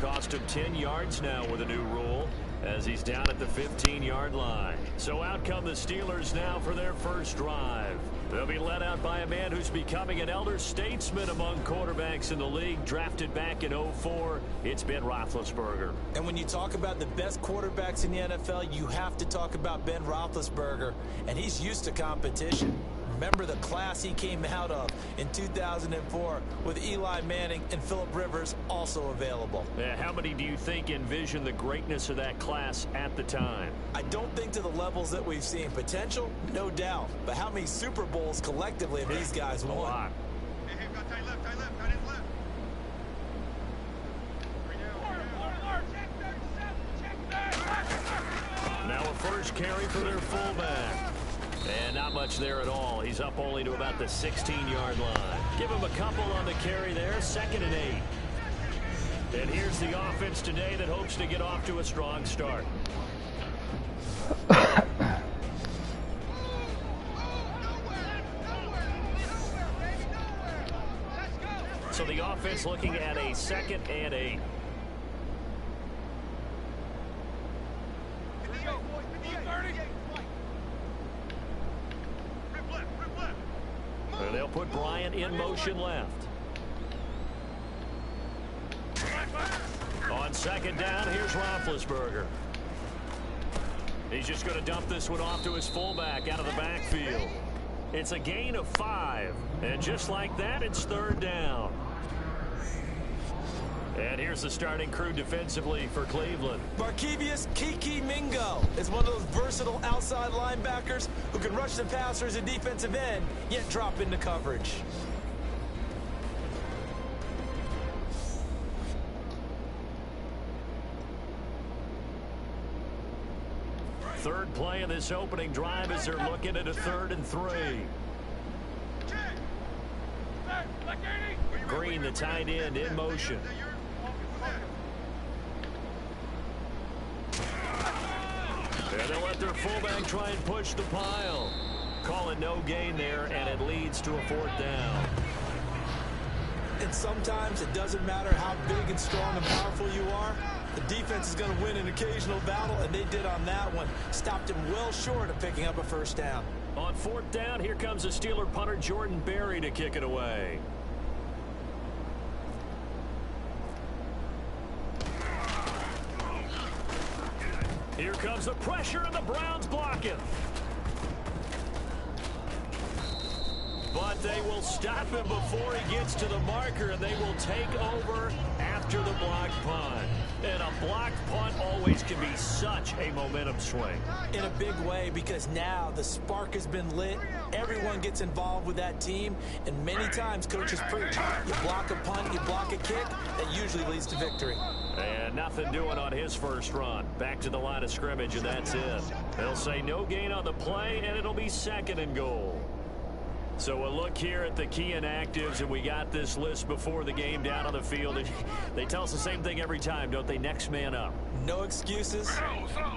Cost him 10 yards now with a new rule as he's down at the 15-yard line. So out come the Steelers now for their first drive. They'll be led out by a man who's becoming an elder statesman among quarterbacks in the league, drafted back in 2004. It's Ben Roethlisberger. And when you talk about the best quarterbacks in the NFL, you have to talk about Ben Roethlisberger, and he's used to competition. Remember the class he came out of in 2004 with Eli Manning and Phillip Rivers also available. How many do you think envisioned the greatness of that class at the time? I don't think to the levels that we've seen. Potential, no doubt. But how many Super Bowls collectively have these guys won? A lot. Hey, got tight left, tight left, tight left. Now a first carry for their fullback. And not much there at all. He's up only to about the 16-yard line. Give him a couple on the carry there, 2nd and 8. And here's the offense today that hopes to get off to a strong start. So the offense looking at a 2nd and 8. And they'll put Bryant in motion left. On 2nd down, here's Roethlisberger. He's just going to dump this one off to his fullback out of the backfield. It's a gain of 5. And just like that, it's 3rd down. And here's the starting crew defensively for Cleveland. Markevius Kiki Mingo is one of those versatile outside linebackers who can rush the passer as a defensive end, yet drop into coverage. Third play of this opening drive as they're looking at a 3rd and 3. Green, the tight end, in motion. And they'll let their fullback try and push the pile. Call it no gain there, and it leads to a 4th down. And sometimes it doesn't matter how big and strong and powerful you are. The defense is going to win an occasional battle, and they did on that one. Stopped him well short of picking up a 1st down. On 4th down, here comes the Steeler punter Jordan Berry to kick it away. Here comes the pressure, and the Browns block it. But they will stop him before he gets to the marker, and they will take over after the blocked punt. And a blocked punt always can be such a momentum swing. In a big way, because now the spark has been lit. Everyone gets involved with that team, and many times coaches preach. You block a punt, you block a kick, that usually leads to victory. And nothing doing on his first run. Back to the line of scrimmage, and that's it. They'll say no gain on the play, and it'll be 2nd and goal. So a look here at the key inactives, and we got this list before the game down on the field. They tell us the same thing every time, don't they? Next man up. No excuses.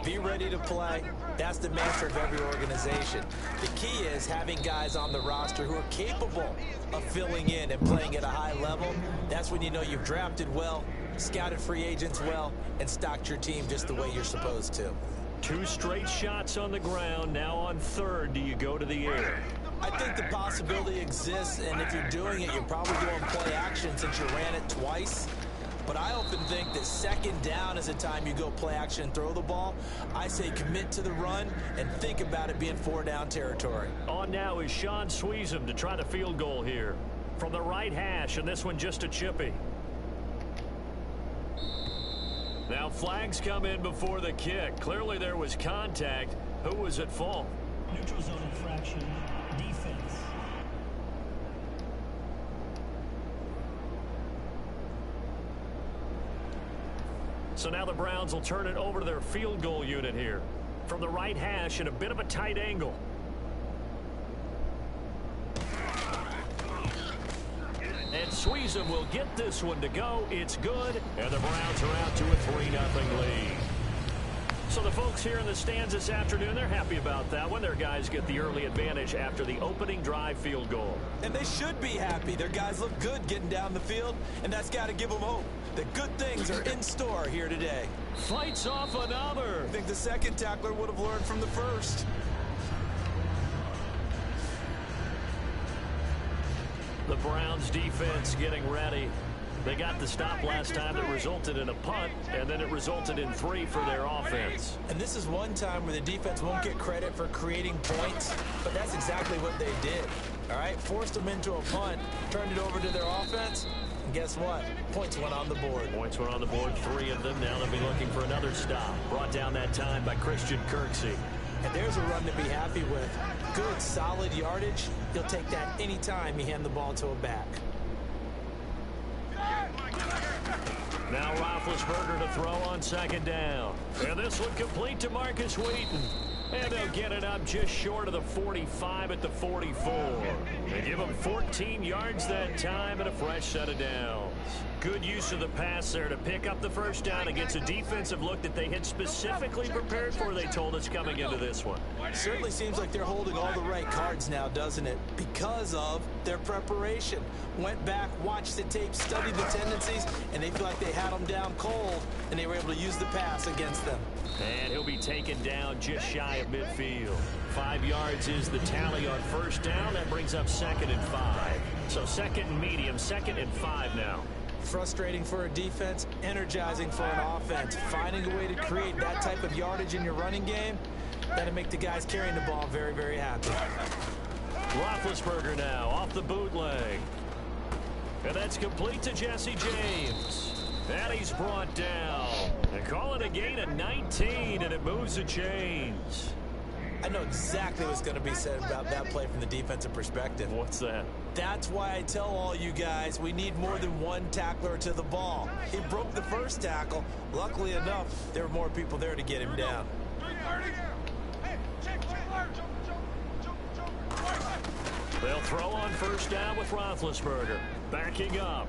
Be ready to play. That's the mantra of every organization. The key is having guys on the roster who are capable of filling in and playing at a high level. That's when you know you've drafted well, scouted free agents well, and stocked your team just the way you're supposed to. 2 straight shots on the ground. Now on 3rd, do you go to the air? I think the possibility exists, and if you're doing it, you're probably doing play action since you ran it twice. But I often think that 2nd down is a time you go play action and throw the ball. I say commit to the run and think about it being 4-down territory. On now is Sean Sweezum to try the field goal here. From the right hash, and this one just a chippy. Now flags come in before the kick. Clearly there was contact. Who was at fault? Neutral zone infraction. Defense. So now the Browns will turn it over to their field goal unit here. From the right hash at a bit of a tight angle. And Sweezum will get this one to go. It's good. And the Browns are out to a 3-0 lead. So the folks here in the stands this afternoon, they're happy about that one. Their guys get the early advantage after the opening drive field goal. And they should be happy. Their guys look good getting down the field, and that's got to give them hope that good things are in store here today. Fights off another. I think the second tackler would have learned from the first. The Browns defense getting ready. They got the stop last time that resulted in a punt, and then it resulted in 3 for their offense. And this is one time where the defense won't get credit for creating points, but that's exactly what they did. All right, forced them into a punt, turned it over to their offense, and guess what? Points went on the board. Points went on the board, 3 of them. Now they'll be looking for another stop. Brought down that time by Christian Kirksey. And there's a run to be happy with. Good, solid yardage. He'll take that any time you hand the ball to a back. Now Roethlisberger to throw on second down. And this one complete to Marcus Wheaton. And they'll get it up just short of the 45 at the 44. They give him 14 yards that time and a fresh set of downs. Good use of the pass there to pick up the first down against a defensive look that they had specifically prepared for, they told us, coming into this one. Certainly seems like they're holding all the right cards now, doesn't it? Because of their preparation. Went back, watched the tape, studied the tendencies, and they feel like they had them down cold, and they were able to use the pass against them. And he'll be taken down just shy of midfield. 5 yards is the tally on first down. That brings up 2nd and 5. So 2nd and medium, 2nd and 5 now. Frustrating for a defense, energizing for an offense. Finding a way to create that type of yardage in your running game, that'll make the guys carrying the ball very, very happy. Roethlisberger now off the bootleg. And that's complete to Jesse James. And he's brought down. They call it a gain of 19, and it moves the chains. I know exactly what's going to be said about that play from the defensive perspective. What's that? That's why I tell all you guys we need more than one tackler to the ball. He broke the first tackle. Luckily enough, there were more people there to get him down. They'll throw on first down with Roethlisberger. Backing up.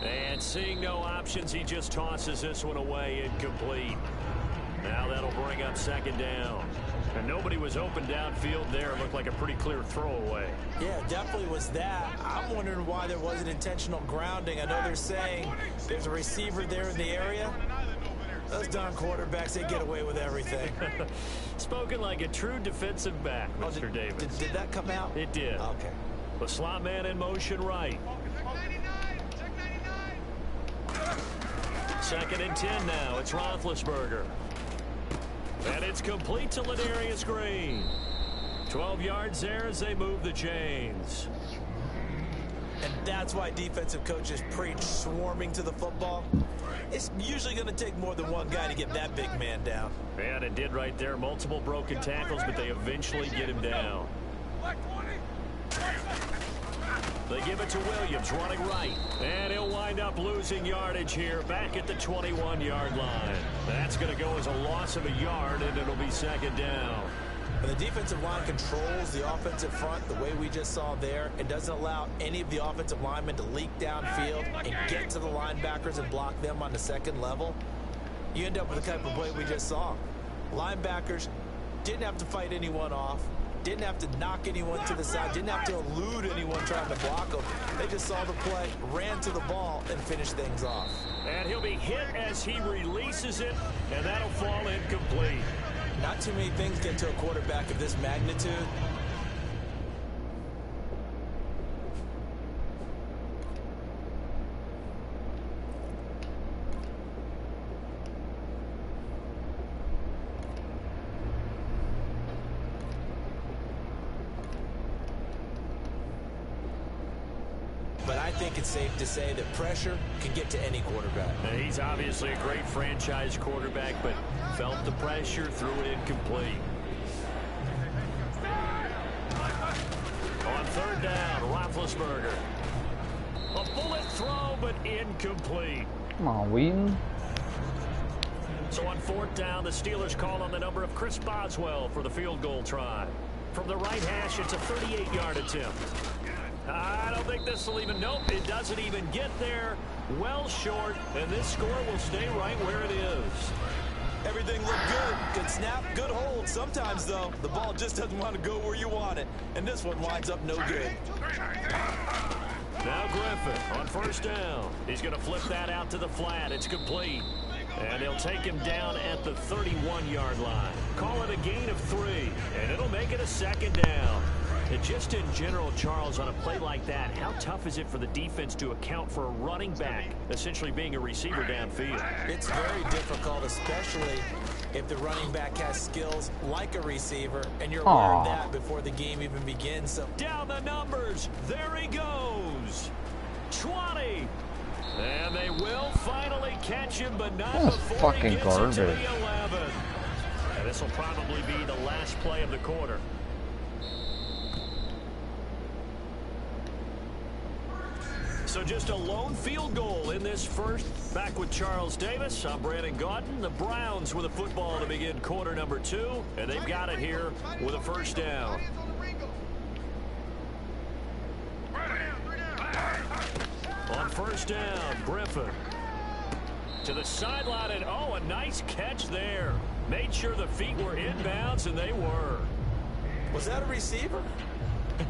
And seeing no options, he just tosses this one away, incomplete. Now that'll bring up 2nd down. And nobody was open downfield there. It looked like a pretty clear throwaway. Yeah, definitely was that. I'm wondering why there wasn't intentional grounding. I know they're saying there's a receiver there in the area. Those darn quarterbacks, they get away with everything. Spoken like a true defensive back, Mr. Davis. Did that come out? It did. Okay. The slot man in motion right. 2nd and 10 now. It's Roethlisberger. And it's complete to Ladarius Green. 12 yards there as they move the chains. And that's why defensive coaches preach swarming to the football. It's usually going to take more than one guy to get that big man down. And it did right there. Multiple broken tackles, but they eventually get him down. They give it to Williams, running right. And he'll wind up losing yardage here back at the 21-yard line. That's going to go as a loss of a yard, and it'll be 2nd down. When the defensive line controls the offensive front the way we just saw there, it doesn't allow any of the offensive linemen to leak downfield and get to the linebackers and block them on the second level. You end up with the type of play we just saw. Linebackers didn't have to fight anyone off. Didn't have to knock anyone to the side. Didn't have to elude anyone trying to block them. They just saw the play, ran to the ball, and finished things off. And he'll be hit as he releases it, and that'll fall incomplete. Not too many things get to a quarterback of this magnitude. But I think it's safe to say that pressure can get to any quarterback. And he's obviously a great franchise quarterback, but felt the pressure, threw it incomplete. On 3rd down, Roethlisberger. A bullet throw, but incomplete. Come on, Wheaton. So on 4th down, the Steelers call on the number of Chris Boswell for the field goal try. From the right hash, it's a 38-yard attempt. I don't think this will even, nope, it doesn't even get there. Well short, and this score will stay right where it is. Everything looked good. Good snap, good hold. Sometimes, though, the ball just doesn't want to go where you want it. And this one winds up no good. Now Griffin on first down. He's going to flip that out to the flat. It's complete. And he'll take him down at the 31-yard line. Call it a gain of 3, and it'll make it a second down. And just in general, Charles, on a play like that, how tough is it for the defense to account for a running back essentially being a receiver downfield? It's very difficult, especially if the running back has skills like a receiver, and you're aware of that before the game even begins. So down the numbers. There he goes. 20. And they will finally catch him, but not before he gets into the 11. And this will probably be the last play of the quarter. So just a lone field goal in this first. Back with Charles Davis, I'm Brandon Gaudin. The Browns with a football to begin quarter number 2, and they've got it here with a first down. On first down, Griffin to the sideline, and oh, a nice catch there. Made sure the feet were inbounds, and they were. Was that a receiver?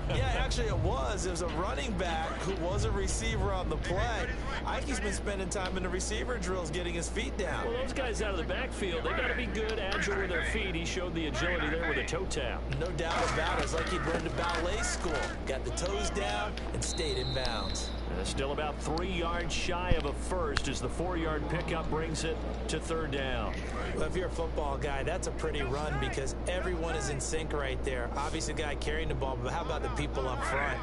Yeah, actually it was. It was a running back who was a receiver on the play. Ike's been spending time in the receiver drills getting his feet down. Well, those guys out of the backfield, they got to be good, agile with their feet. He showed the agility there with a toe tap. No doubt about it. It's like he'd learned at ballet school. Got the toes down and stayed in bounds. Still about 3 yards shy of a first as the 4-yard pickup brings it to third down. Well, if you're a football guy, that's a pretty run because everyone is in sync right there. Obviously, the guy carrying the ball, but how about the people up front?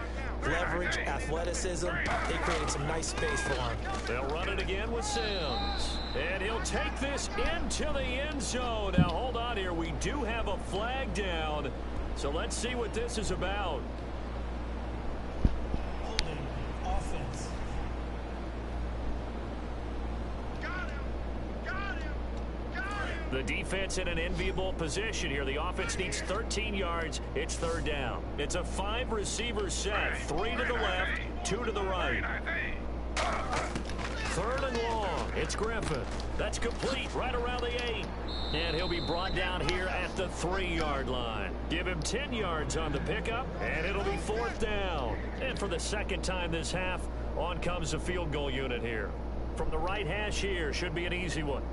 Leverage, athleticism, they created some nice space for him. They'll run it again with Sims. And he'll take this into the end zone. Now, hold on here. We do have a flag down. So let's see what this is about. Offense. The defense in an enviable position here. The offense needs 13 yards. It's third down. It's a 5-receiver set. 3 to the left, 2 to the right. Third and long. It's Griffin. That's complete right around the 8. And he'll be brought down here at the 3-yard line. Give him 10 yards on the pickup, and it'll be fourth down. And for the second time this half, on comes the field goal unit here. From the right hash here, should be an easy one.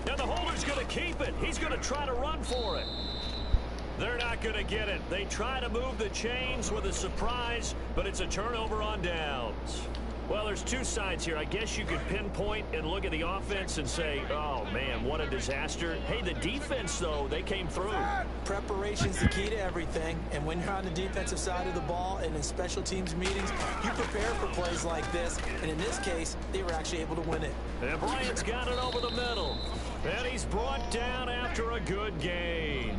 Now the holder's going to keep it. He's going to try to run for it. They're not going to get it. They try to move the chains with a surprise, but it's a turnover on downs. Well, there's two sides here. I guess you could pinpoint and look at the offense and say, oh, man, what a disaster. Hey, the defense, though, they came through. Preparation's the key to everything, and when you're on the defensive side of the ball and in special teams meetings, you prepare for plays like this, and in this case, they were actually able to win it. And Bryant's got it over the middle, and he's brought down after a good gain.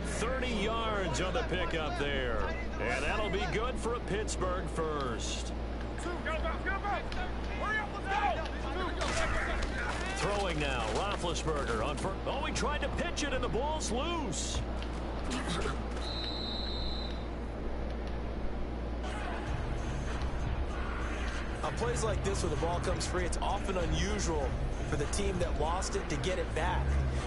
30 yards on the pickup there, and that'll be good for a Pittsburgh first. Throwing now, Roethlisberger on first. Oh, he tried to pitch it, and the ball's loose. On plays like this where the ball comes free, it's often unusual for the team that lost it to get it back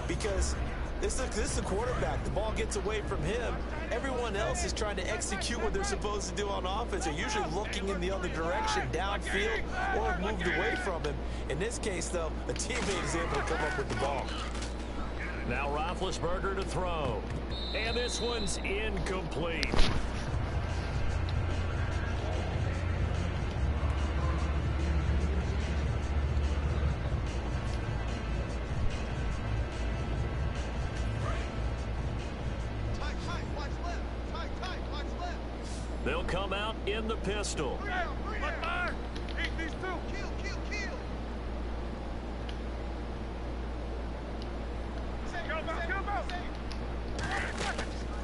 because this is the quarterback. The ball gets away from him. Everyone else is trying to execute what they're supposed to do on offense. They're usually looking in the other direction, downfield, or have moved away from him. In this case, though, a teammate is able to come up with the ball. Now Roethlisberger to throw. And this one's incomplete. They'll come out in the pistol.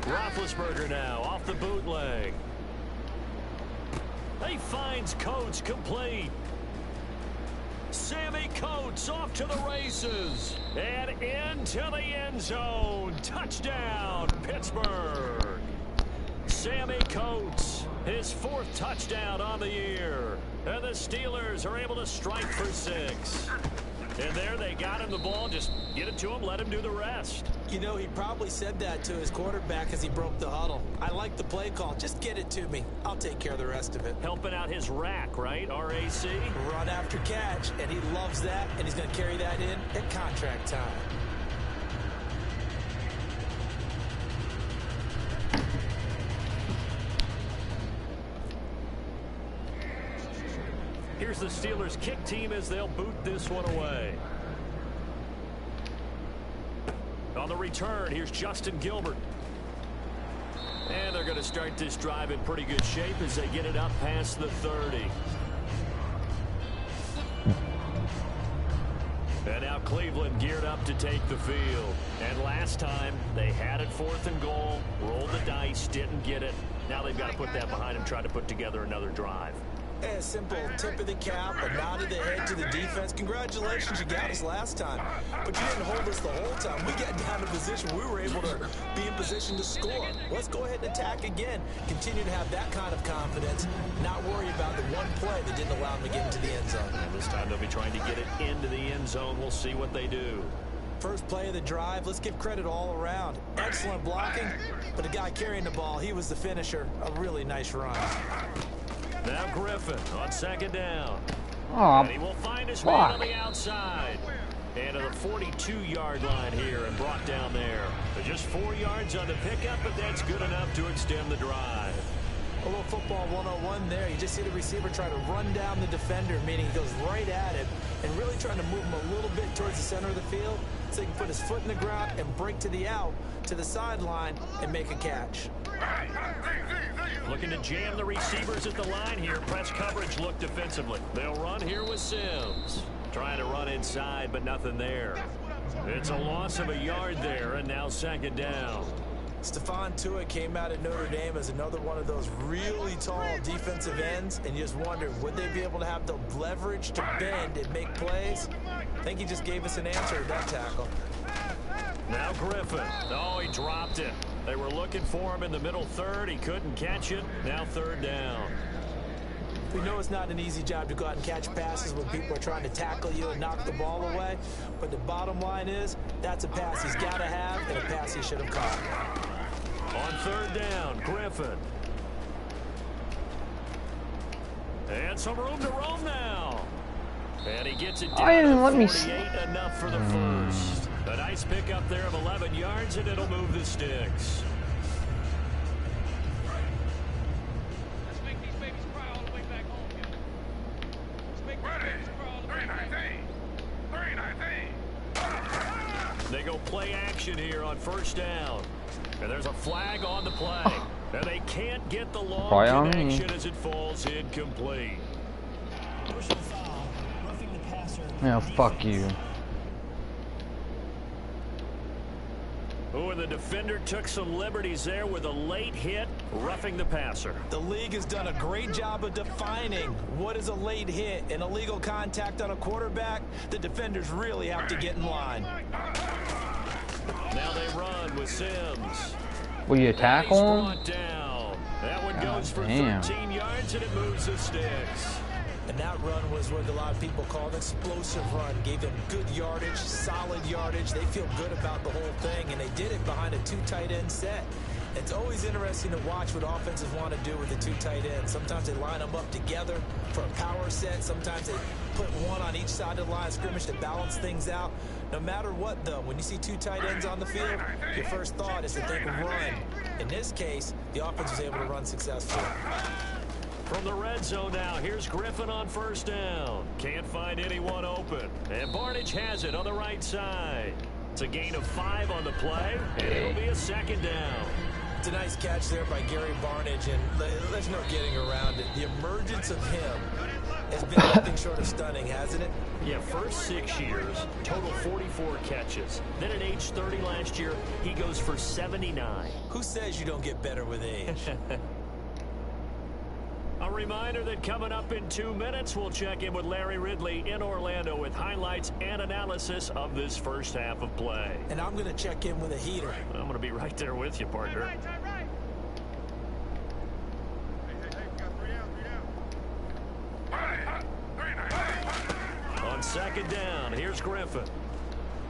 Roethlisberger now off the bootleg. He finds Coates complete. Sammy Coates off to the races. And into the end zone. Touchdown, Pittsburgh. Sammy Coates, his 4th touchdown on the year. And the Steelers are able to strike for 6. And there they got him the ball. Just get it to him, let him do the rest. You know, he probably said that to his quarterback as he broke the huddle. I like the play call. Just get it to me. I'll take care of the rest of it. Helping out his rack, right? RAC? Run after catch, and he loves that, and he's going to carry that in at contract time. Here's the Steelers kick team as they'll boot this one away. On the return, here's Justin Gilbert. And they're going to start this drive in pretty good shape as they get it up past the 30. And now Cleveland geared up to take the field. And last time, they had it 4th and goal, rolled the dice, didn't get it. Now they've got to put that behind them, try to put together another drive. A simple tip of the cap, a nod of the head to the defense. Congratulations, you got us last time. But you didn't hold us the whole time. We got down to position. We were able to be in position to score. Let's go ahead and attack again. Continue to have that kind of confidence. Not worry about the one play that didn't allow them to get into the end zone. And this time they'll be trying to get it into the end zone. We'll see what they do. First play of the drive, let's give credit all around. Excellent blocking, but the guy carrying the ball, he was the finisher. A really nice run. Now Griffin on 2nd down. Oh, And he will find his man on the outside. And to the 42-yard line here and brought down there. But just 4 yards on the pickup, but that's good enough to extend the drive. A little football 101 there. You just see the receiver try to run down the defender, meaning he goes right at it, and really trying to move him a little bit towards the center of the field so he can put his foot in the ground and break to the out, to the sideline, and make a catch. Looking to jam the receivers at the line here. Press coverage look defensively. They'll run here with Sims. Trying to run inside, but nothing there. It's a loss of a yard there, and now 2nd down. Stephon Tuitt came out at Notre Dame as another one of those really tall defensive ends, and you just wonder, would they be able to have the leverage to bend and make plays? I think he just gave us an answer at that tackle. Now Griffin. Oh, he dropped it. They were looking for him in the middle 3rd. He couldn't catch it. Now 3rd down. We know it's not an easy job to go out and catch passes when people are trying to tackle you and knock the ball away. But the bottom line is, that's a pass he's got to have and a pass he should have caught. On 3rd down, Griffin. And some room to roam now. And he gets it down to 48, enough for the first. A nice pickup there of 11 yards, and it'll move the sticks. Let's make these babies cry all the way back home, yo. Let's make these babies cry all the way back home. They go play action here on 1st down. And there's a flag on the play. And they can't get the long connection as it falls incomplete. Personal foul, roughing the passer. Yeah, fuck you. Oh, and the defender took some liberties there with a late hit, roughing the passer. The league has done a great job of defining what is a late hit. An illegal contact on a quarterback, the defenders really have to get in line. Now they run with Sims. Will you tackle him? Brought down. That one goes for 13 yards, and it moves the sticks. And that run was what a lot of people call an explosive run. Gave them good yardage, solid yardage. They feel good about the whole thing, and they did it behind a 2 tight end set. It's always interesting to watch what offenses want to do with the 2 tight ends. Sometimes they line them up together for a power set. Sometimes they put one on each side of the line of scrimmage to balance things out. No matter what, though, when you see 2 tight ends on the field, your first thought is to think run. In this case, the offense was able to run successfully. From the red zone now, here's Griffin on 1st down. Can't find anyone open. And Barnage has it on the right side. It's a gain of 5 on the play, and it'll be a 2nd down. It's a nice catch there by Gary Barnage, and there's no getting around it. The emergence of him has been nothing short of stunning, hasn't it? Yeah, first 6 years, total 44 catches. Then at age 30 last year, he goes for 79. Who says you don't get better with age? A reminder that coming up in 2 minutes, we'll check in with Larry Ridley in Orlando with highlights and analysis of this first half of play. And I'm going to check in with a heater. I'm going to be right there with you, partner. second down. Here's Griffin.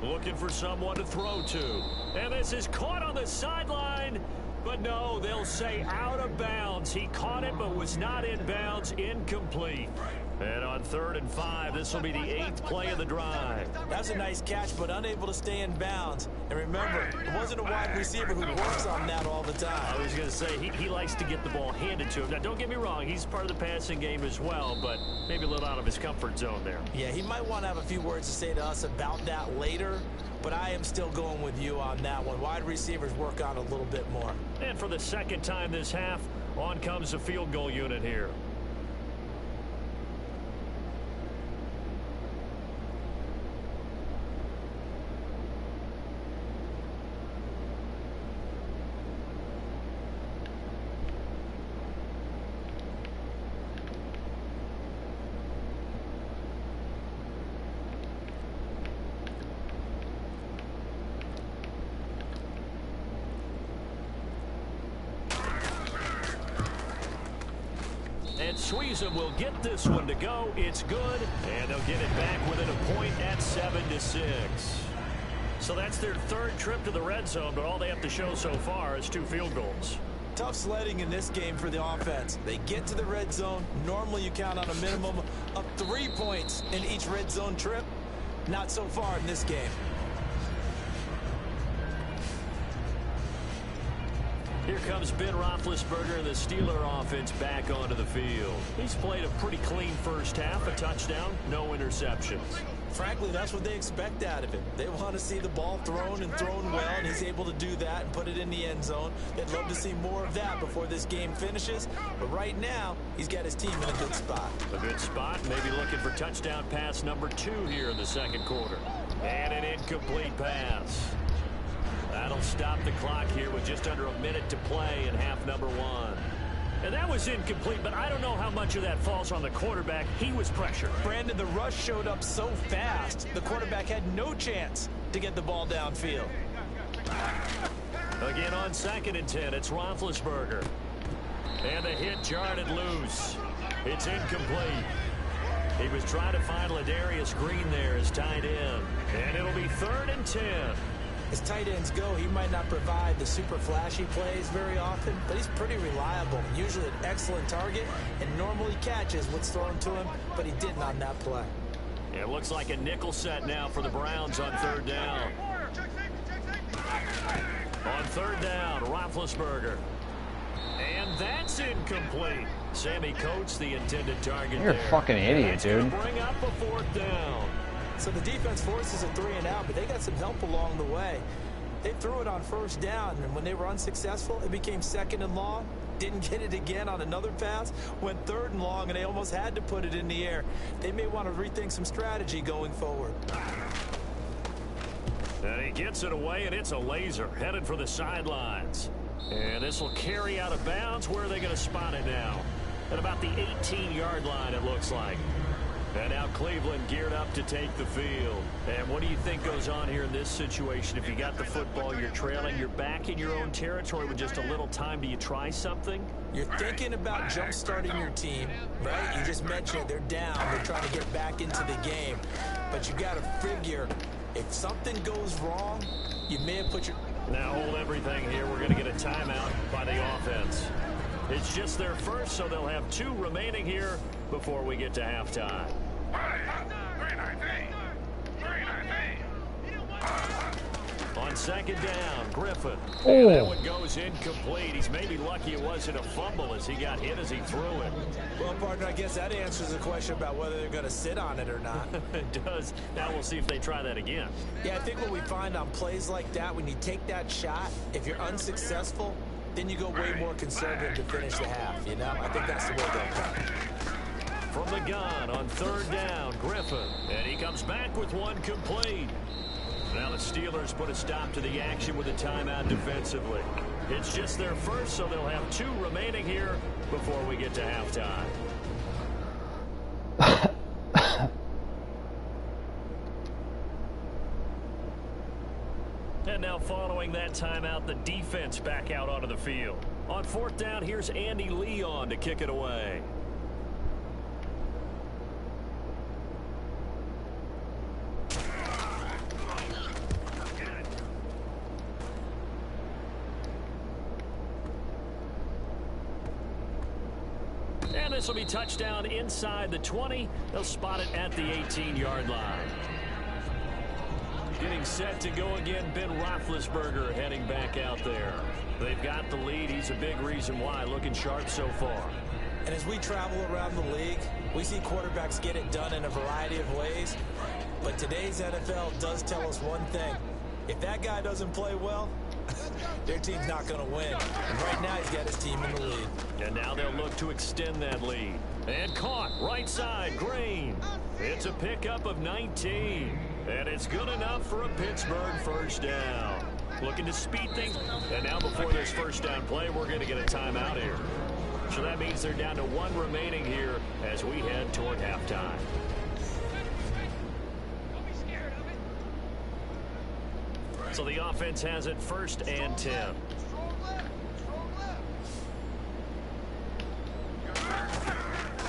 Looking for someone to throw to. And this is caught on the sideline. But no, they'll say out of bounds. He caught it but was not in bounds. Incomplete. And on 3rd and 5, this will be the 8th play of the drive. That's a nice catch, but unable to stay in bounds. And remember, it wasn't a wide receiver who works on that all the time. I was going to say, he likes to get the ball handed to him. Now, don't get me wrong, he's part of the passing game as well, but maybe a little out of his comfort zone there. Yeah, he might want to have a few words to say to us about that later, but I am still going with you on that one. Wide receivers work on a little bit more. And for the second time this half, on comes the field goal unit here. And Sweezum will get this one to go. It's good, and they'll get it back within a point at 7-6. So that's their 3rd trip to the red zone, but all they have to show so far is 2 field goals. Tough sledding in this game for the offense. They get to the red zone. Normally you count on a minimum of 3 points in each red zone trip. Not so far in this game. Here comes Ben Roethlisberger and the Steeler offense back onto the field. He's played a pretty clean first half, a touchdown, no interceptions. Frankly, that's what they expect out of him. They want to see the ball thrown and thrown well, and he's able to do that and put it in the end zone. They'd love to see more of that before this game finishes, but right now, he's got his team in a good spot. A good spot, maybe looking for touchdown pass number 2 here in the second quarter. And an incomplete pass. That'll stop the clock here with just under a minute to play in half number 1. And that was incomplete, but I don't know how much of that falls on the quarterback. He was pressured. Brandon, the rush showed up so fast, the quarterback had no chance to get the ball downfield. Again on 2nd and 10, it's Roethlisberger. And the hit jarred it loose. It's incomplete. He was trying to find Ladarius Green there as tight end. And it'll be 3rd and 10. As tight ends go, he might not provide the super flashy plays very often, but he's pretty reliable. Usually an excellent target and normally catches what's thrown to him, but he didn't on that play. It looks like a nickel set now for the Browns on 3rd down. On 3rd down, Roethlisberger. And that's incomplete. Sammy Coates, the intended target. You're a fucking idiot, dude. Bring up a 4th down. So the defense forces a 3 and out, but they got some help along the way. They threw it on 1st down, and when they were unsuccessful, it became 2nd and long. Didn't get it again on another pass. Went 3rd and long, and they almost had to put it in the air. They may want to rethink some strategy going forward. And he gets it away, and it's a laser headed for the sidelines. And this will carry out of bounds. Where are they going to spot it now? At about the 18-yard line, it looks like. And now Cleveland geared up to take the field. And what do you think goes on here in this situation? If you got the football, you're trailing, you're back in your own territory with just a little time. Do you try something? You're thinking about jump-starting your team, right? You just mentioned it. They're down. They're trying to get back into the game. But you got to figure, if something goes wrong, you may have put your... Now hold everything here. We're going to get a timeout by the offense. It's just their first, so they'll have 2 remaining here before we get to halftime. On 2nd down, Griffin. Oh. That one goes incomplete. He's maybe lucky it wasn't a fumble as he got hit as he threw it. Well, partner, I guess that answers the question about whether they're going to sit on it or not. It does. Now we'll see if they try that again. Yeah, I think what we find on plays like that, when you take that shot, if you're unsuccessful, then you go way more conservative to finish the half, you know? I think that's the way they'll come. From the gun on 3rd down, Griffin. And he comes back with one complete. Now the Steelers put a stop to the action with a timeout defensively. It's just their first, so they'll have 2 remaining here before we get to halftime. And now following that timeout, the defense back out onto the field. On 4th down, here's Andy Leon to kick it away. this will be touchdown inside the 20. They'll spot it at the 18-yard line. Getting set to go again, Ben Roethlisberger heading back out there. They've got the lead. He's a big reason why. Looking sharp so far. And as we travel around the league, we see quarterbacks get it done in a variety of ways. But today's NFL does tell us one thing. If that guy doesn't play well, their team's not going to win. And right now, he's got his team in the lead. And now they'll look to extend that lead. And caught, right side, Green. It's a pickup of 19. And it's good enough for a Pittsburgh first down. Looking to speed things. And now before this first down play, we're going to get a timeout here. So that means they're down to one remaining here as we head toward halftime. So the offense has it 1st and 10.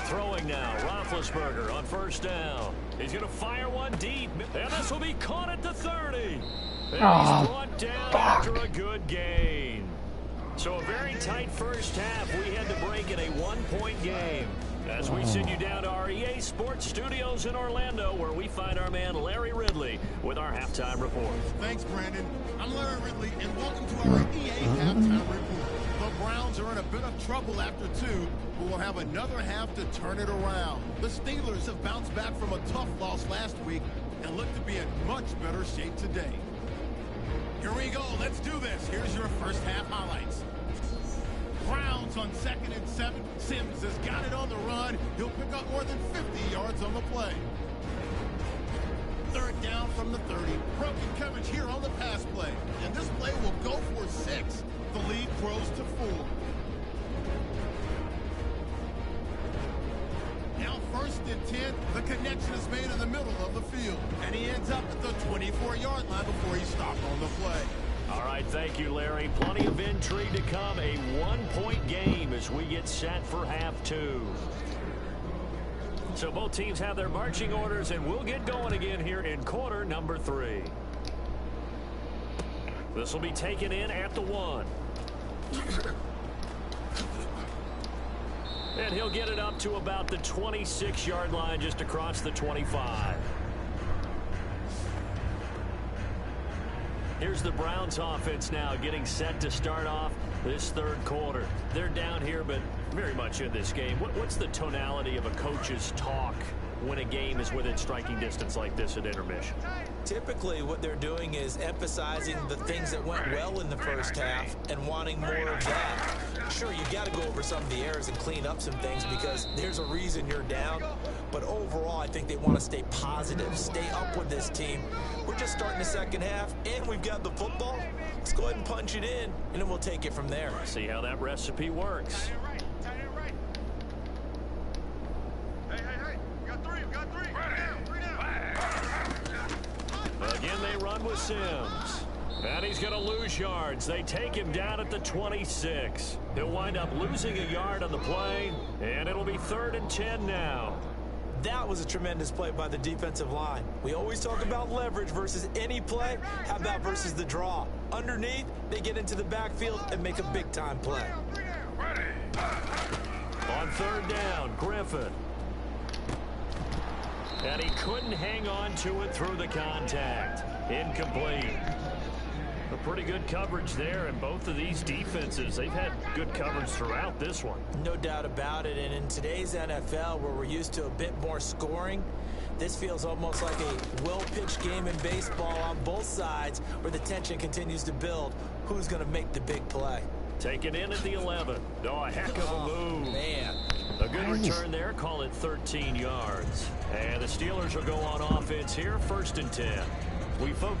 Throwing now, Roethlisberger on 1st down. He's going to fire one deep, and this will be caught at the 30. And he's brought down after a good gain. So a very tight first half. We had to break in a one-point game. As we send you down to our EA Sports Studios in Orlando, where we find our man Larry Ridley with our halftime report. Thanks, Brandon. I'm Larry Ridley, and welcome to our EA halftime report. The Browns are in a bit of trouble after 2, but will have another half to turn it around. The Steelers have bounced back from a tough loss last week and look to be in much better shape today. Here we go. Let's do this. Here's your first half highlights. Browns on 2nd and 7. Sims has got it on the run. He'll pick up more than 50 yards on the play. 3rd down from the 30. Broken coverage here on the pass play. And this play will go for 6. The lead grows to 4. Now 1st and 10. The connection is made in the middle of the field. And he ends up at the 24-yard line before he stopped on the play. All right, thank you, Larry. Plenty of intrigue to come. A one-point game as we get set for half 2. So both teams have their marching orders, and we'll get going again here in quarter number 3. This will be taken in at the 1. And he'll get it up to about the 26-yard line, just across the 25. Here's the Browns offense now getting set to start off this 3rd quarter. They're down here, but very much in this game. What's the tonality of a coach's talk when a game is within striking distance like this at intermission? Typically, what they're doing is emphasizing the things that went well in the first half and wanting more of that. Sure, you got to go over some of the errors and clean up some things because there's a reason you're down. But overall, I think they want to stay positive, stay up with this team. We're just starting the second half, and we've got the football. Let's go ahead and punch it in, and then we'll take it from there. See how that recipe works. Again, they run with Sims. And he's going to lose yards. They take him down at the 26. He'll wind up losing a yard on the play, and it'll be 3rd and 10 now. That was a tremendous play by the defensive line. We always talk about leverage versus any play. How about versus the draw? Underneath, they get into the backfield and make a big-time play. On 3rd down, Griffin. And he couldn't hang on to it through the contact. Incomplete. A pretty good coverage there, and both of these defenses, they've had good coverage throughout this one. No doubt about it, and in today's NFL, where we're used to a bit more scoring, this feels almost like a well-pitched game in baseball on both sides where the tension continues to build. Who's going to make the big play? Taken in at the 11. Oh, a heck of a move. Man. A good return there. Call it 13 yards. And the Steelers will go on offense here. 1st and 10. We focus.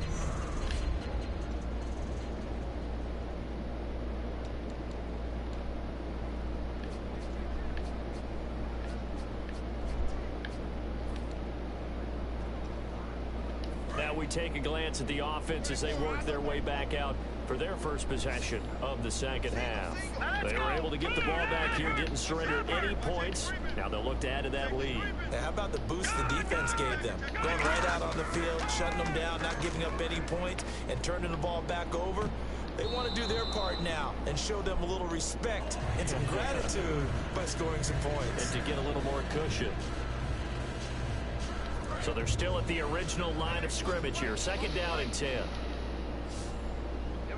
Now we take a glance at the offense as they work their way back out for their first possession of the second half. They were able to get the ball back here, didn't surrender any points. Now they'll look to add to that lead. How about the boost the defense gave them? Going right out on the field, shutting them down, not giving up any points, and turning the ball back over. They want to do their part now and show them a little respect and some gratitude by scoring some points. And to get a little more cushion. So they're still at the original line of scrimmage here. 2nd down and 10. Here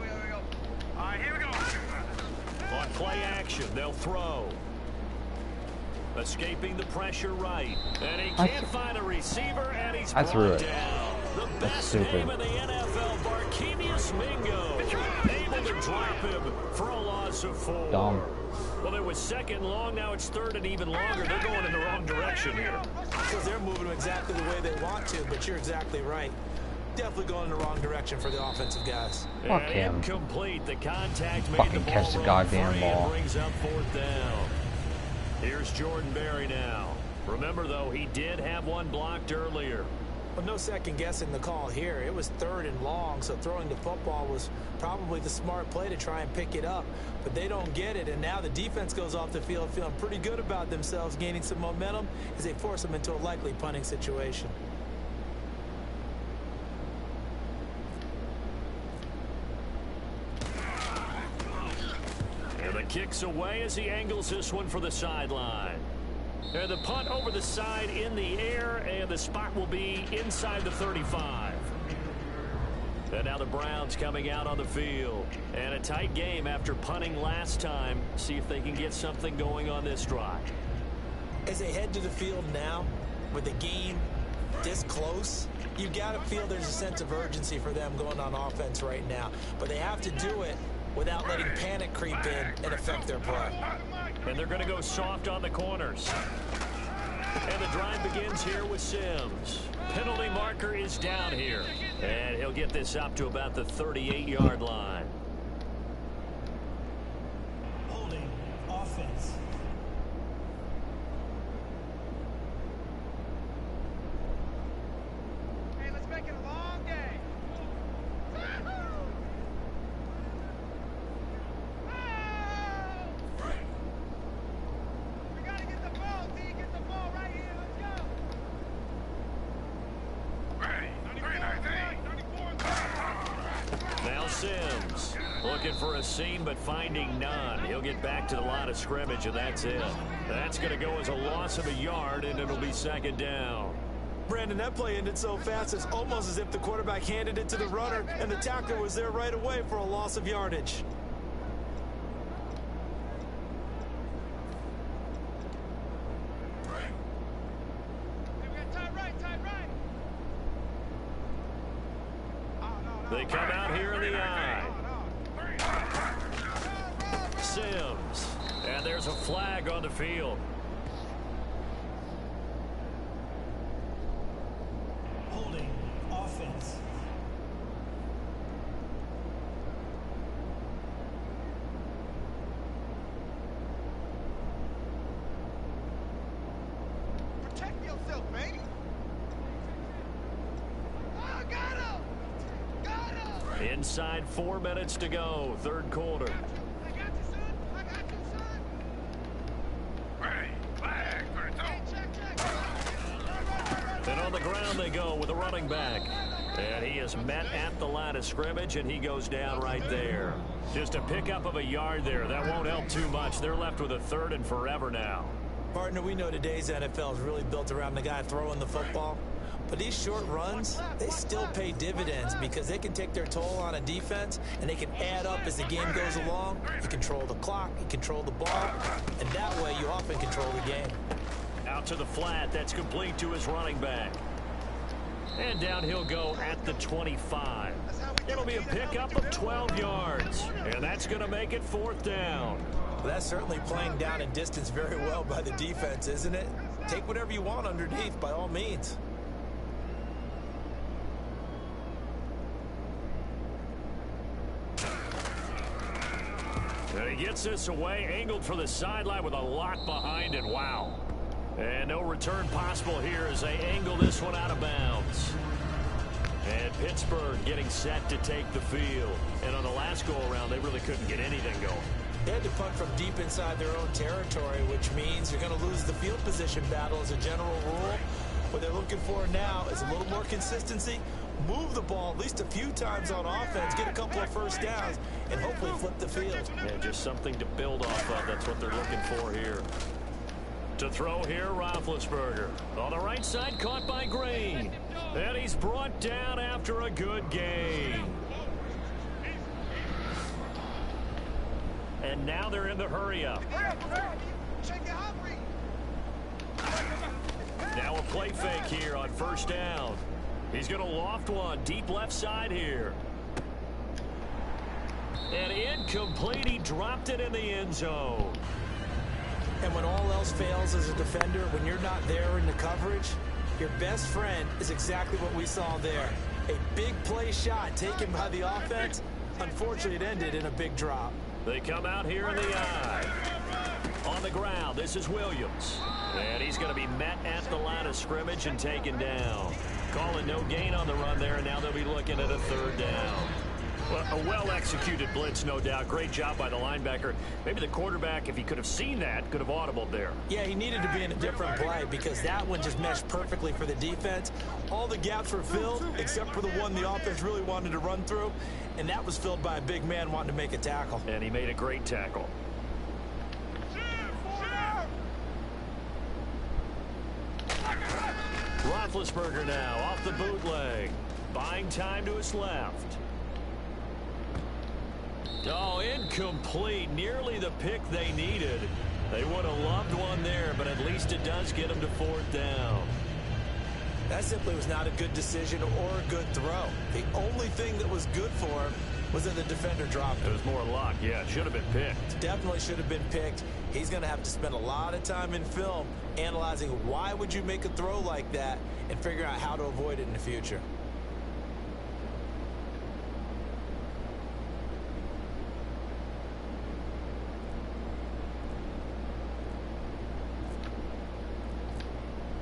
we go. All right, here we go. On play action, they'll throw. Escaping the pressure right. And he can't find a receiver, and he's brought down. The best name in the NFL, Barkevius Mingo. Able to drop him for a loss of 4. Dumb. Well, it was 2nd and long. Now it's 3rd and even longer. They're going in the wrong direction here. Because they're moving exactly the way they want to, but you're exactly right. Definitely going in the wrong direction for the offensive guys. Fuck him. Incomplete. The contact made Fucking the ball catch the run goddamn free ball. and brings up 4th down. Here's Jordan Berry now. Remember, though, he did have one blocked earlier. But no second guessing the call here. It was 3rd and long, so throwing the football was probably the smart play to try and pick it up. But they don't get it, and now the defense goes off the field feeling pretty good about themselves, gaining some momentum as they force them into a likely punting situation. And the kick's away as he angles this one for the sideline. And the punt over the side in the air, and the spot will be inside the 35. And now the Browns coming out on the field. And a tight game after punting last time. See if they can get something going on this drive. As they head to the field now, with the game this close, you got to feel there's a sense of urgency for them going on offense right now. But they have to do it without letting panic creep in and affect their play. And they're going to go soft on the corners. And the drive begins here with Sims. Penalty marker is down here. And he'll get this up to about the 38-yard line. Holding offense. Hey, let's make it a long day. We got to get the ball, D. Get the ball right here. Let's go. Now Sims looking for a seam but finding none. He'll get back to the line of scrimmage, and that's it. That's going to go as a loss of a yard, and it'll be 2nd down. Brandon, that play ended so fast, it's almost as if the quarterback handed it to the runner, and the tackler was there right away for a loss of yardage. They come out here in the eye. Sims. And there's a flag on the field. Holding offense. Protect yourself, baby. Oh, got him. Got him. Inside 4 minutes to go, 3rd quarter. I got you, son. I got you, son. Hey, check. And on the ground they go with a running back. And he is met at the line of scrimmage, and he goes down right there. Just a pickup of a yard there. That won't help too much. They're left with a 3rd and forever now. Partner, we know today's NFL is really built around the guy throwing the football. But these short runs, they still pay dividends because they can take their toll on a defense, and they can add up as the game goes along. You control the clock, you control the ball, and that way you often control the game. Out to the flat. That's complete to his running back. And down he'll go at the 25. It'll be a pickup of 12 yards. And that's going to make it 4th down. Well, that's certainly playing down in distance very well by the defense, isn't it? Take whatever you want underneath, by all means. And he gets this away, angled for the sideline with a lot behind it. Wow. And no return possible here as they angle this one out of bounds. And Pittsburgh getting set to take the field. And on the last go-around, they really couldn't get anything going. They had to punt from deep inside their own territory, which means you're going to lose the field position battle as a general rule. What they're looking for now is a little more consistency, move the ball at least a few times on offense, get a couple of first downs, and hopefully flip the field. Yeah, just something to build off of. That's what they're looking for here. To throw here, Roethlisberger. On the right side, caught by Green. And he's brought down after a good gain. And now they're in the hurry-up. Now a play fake here on first down. He's going to loft one deep left side here. And incomplete. He dropped it in the end zone. And when all else fails as a defender, when you're not there in the coverage, your best friend is exactly what we saw there. A big play shot taken by the offense. Unfortunately, it ended in a big drop. They come out here in the eye. On the ground, this is Williams. And he's going to be met at the line of scrimmage and taken down. Calling no gain on the run there, and now they'll be looking at a third down. Well, a well-executed blitz, no doubt. Great job by the linebacker. Maybe the quarterback, if he could have seen that, could have audibled there. Yeah, he needed to be in a different play because that one just meshed perfectly for the defense. All the gaps were filled except for the one the offense really wanted to run through, and that was filled by a big man wanting to make a tackle. And he made a great tackle. Roethlisberger now off the bootleg. Buying time to his left. Oh, incomplete. Nearly the pick they needed. They would have loved one there, but at least it does get them to fourth down. That simply was not a good decision or a good throw. The only thing that was good for him was that the defender dropped it. It was more luck. Yeah, it should have been picked. Definitely should have been picked. He's going to have to spend a lot of time in film analyzing why would you make a throw like that and figure out how to avoid it in the future.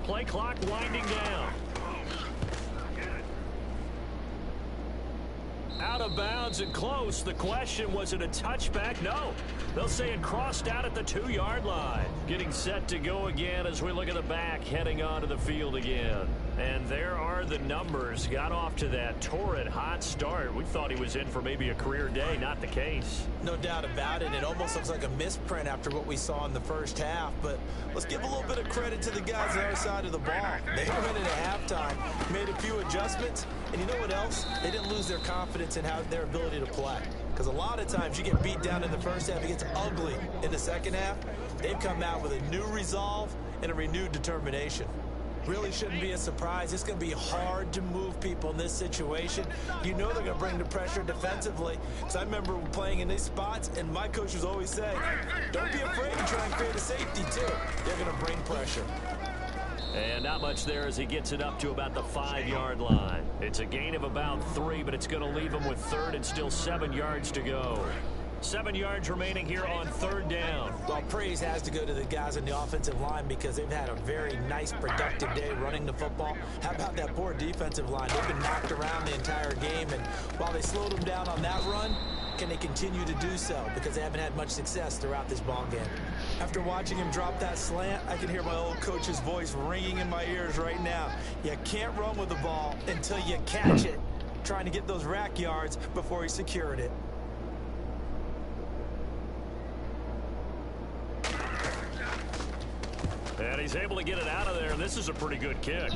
Play clock winding down. Out of bounds and close. The question, was it a touchback? No. They'll say it crossed out at the 2-yard line. Getting set to go again as we look at the back, heading onto the field again. And there are the numbers. Got off to that torrid hot start. We thought he was in for maybe a career day. Not the case. No doubt about it. It almost looks like a misprint after what we saw in the first half. But let's give a little bit of credit to the guys on the other side of the ball. They went into halftime, made a few adjustments. And you know what else? They didn't lose their confidence in their ability to play. Because a lot of times you get beat down in the first half, it gets ugly in the second half. They've come out with a new resolve and a renewed determination. Really shouldn't be a surprise. It's going to be hard to move people in this situation. You know they're going to bring the pressure defensively. Because I remember playing in these spots, and my coach was always saying, don't be afraid to try and create a safety, too. They're going to bring pressure. And not much there as he gets it up to about the 5-yard line. It's a gain of about 3, but it's going to leave him with third and still 7 yards to go. 7 yards remaining here on third down. Well, praise has to go to the guys in the offensive line because they've had a very nice, productive day running the football. How about that poor defensive line? They've been knocked around the entire game, and while they slowed them down on that run, can they continue to do so? Because they haven't had much success throughout this ball game. After watching him drop that slant, I can hear my old coach's voice ringing in my ears right now. You can't run with the ball until you catch it. Trying to get those rack yards before he secured it. And he's able to get it out of there. This is a pretty good kick.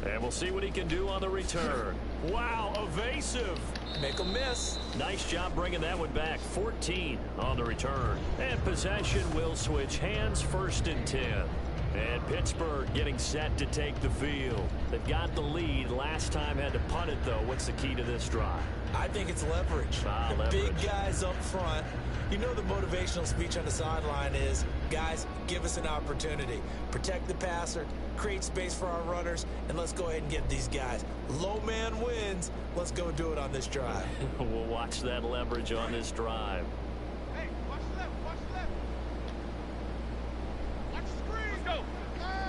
And we'll see what he can do on the return. Wow, evasive. Make him miss. Nice job bringing that one back. 14 on the return. And possession will switch hands, 1st and 10. And Pittsburgh getting set to take the field. They've got the lead. Last time had to punt it, though. What's the key to this drive? I think it's leverage. The leverage. Big guys up front. You know the motivational speech on the sideline is, guys, give us an opportunity. Protect the passer, create space for our runners, and let's go ahead and get these guys. Low man wins. Let's go do it on this drive. We'll watch that leverage on this drive. Hey, watch the left, watch the left. Watch the screen. Let's go.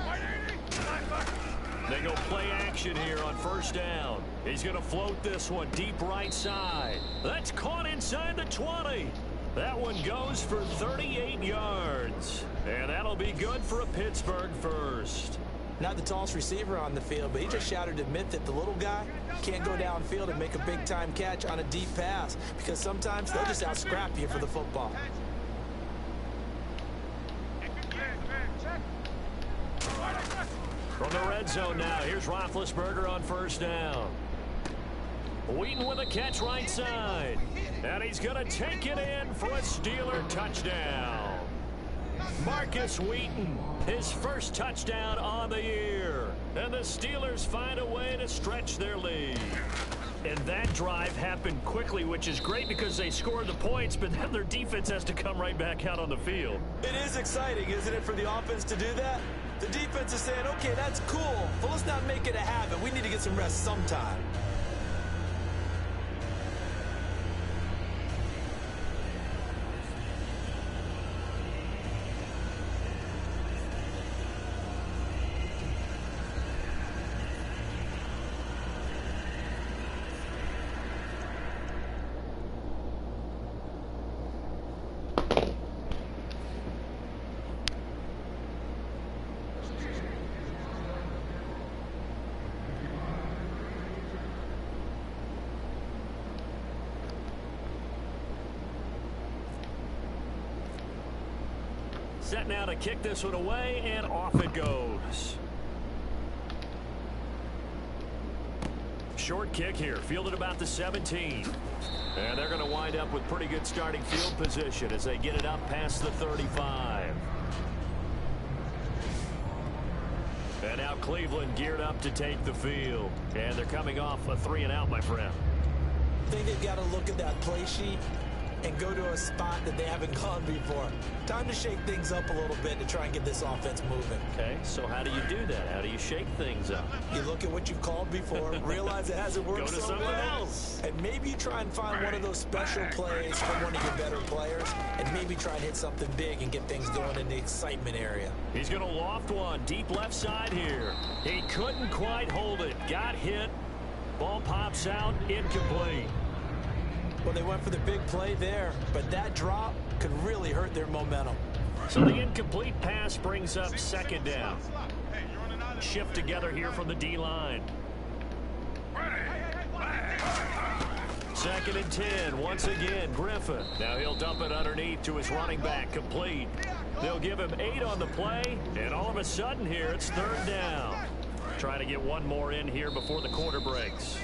180. They go play action here on first down. He's going to float this one deep right side. That's caught inside the 20. That one goes for 38 yards. And that'll be good for a Pittsburgh first. Not the tallest receiver on the field, but he just shouted to admit that the little guy can't go downfield and make a big-time catch on a deep pass because sometimes they'll just out-scrap you for the football. From the red zone now, here's Roethlisberger on first down. Wheaton with a catch right side. And he's going to take it in for a Steeler touchdown. Marcus Wheaton, his first touchdown on the year. And the Steelers find a way to stretch their lead. And that drive happened quickly, which is great because they scored the points, but then their defense has to come right back out on the field. It is exciting, isn't it, for the offense to do that? The defense is saying, okay, that's cool, but let's not make it a habit. We need to get some rest sometime. Set now to kick this one away, and off it goes. Short kick here, fielded about the 17. And they're going to wind up with pretty good starting field position as they get it up past the 35. And now Cleveland geared up to take the field. And they're coming off a 3-and-out, my friend. I think they've got to look at that play sheet and go to a spot that they haven't gone before. Time to shake things up a little bit to try and get this offense moving. Okay, so how do you do that? How do you shake things up? You look at what you've called before, realize it hasn't worked Go to so someone well, else. and maybe you try and find one of those special plays from one of your better players, and maybe try and hit something big and get things going in the excitement area. He's going to loft one deep left side here. He couldn't quite hold it. Got hit. Ball pops out, incomplete. Well, they went for the big play there, but that drop could really hurt their momentum. So the incomplete pass brings up second down. Shift together here from the D-line. Second and 10. Once again, Griffin. Now he'll dump it underneath to his running back, complete. They'll give him 8 on the play, and all of a sudden here, it's third down. Trying to get one more in here before the quarter breaks.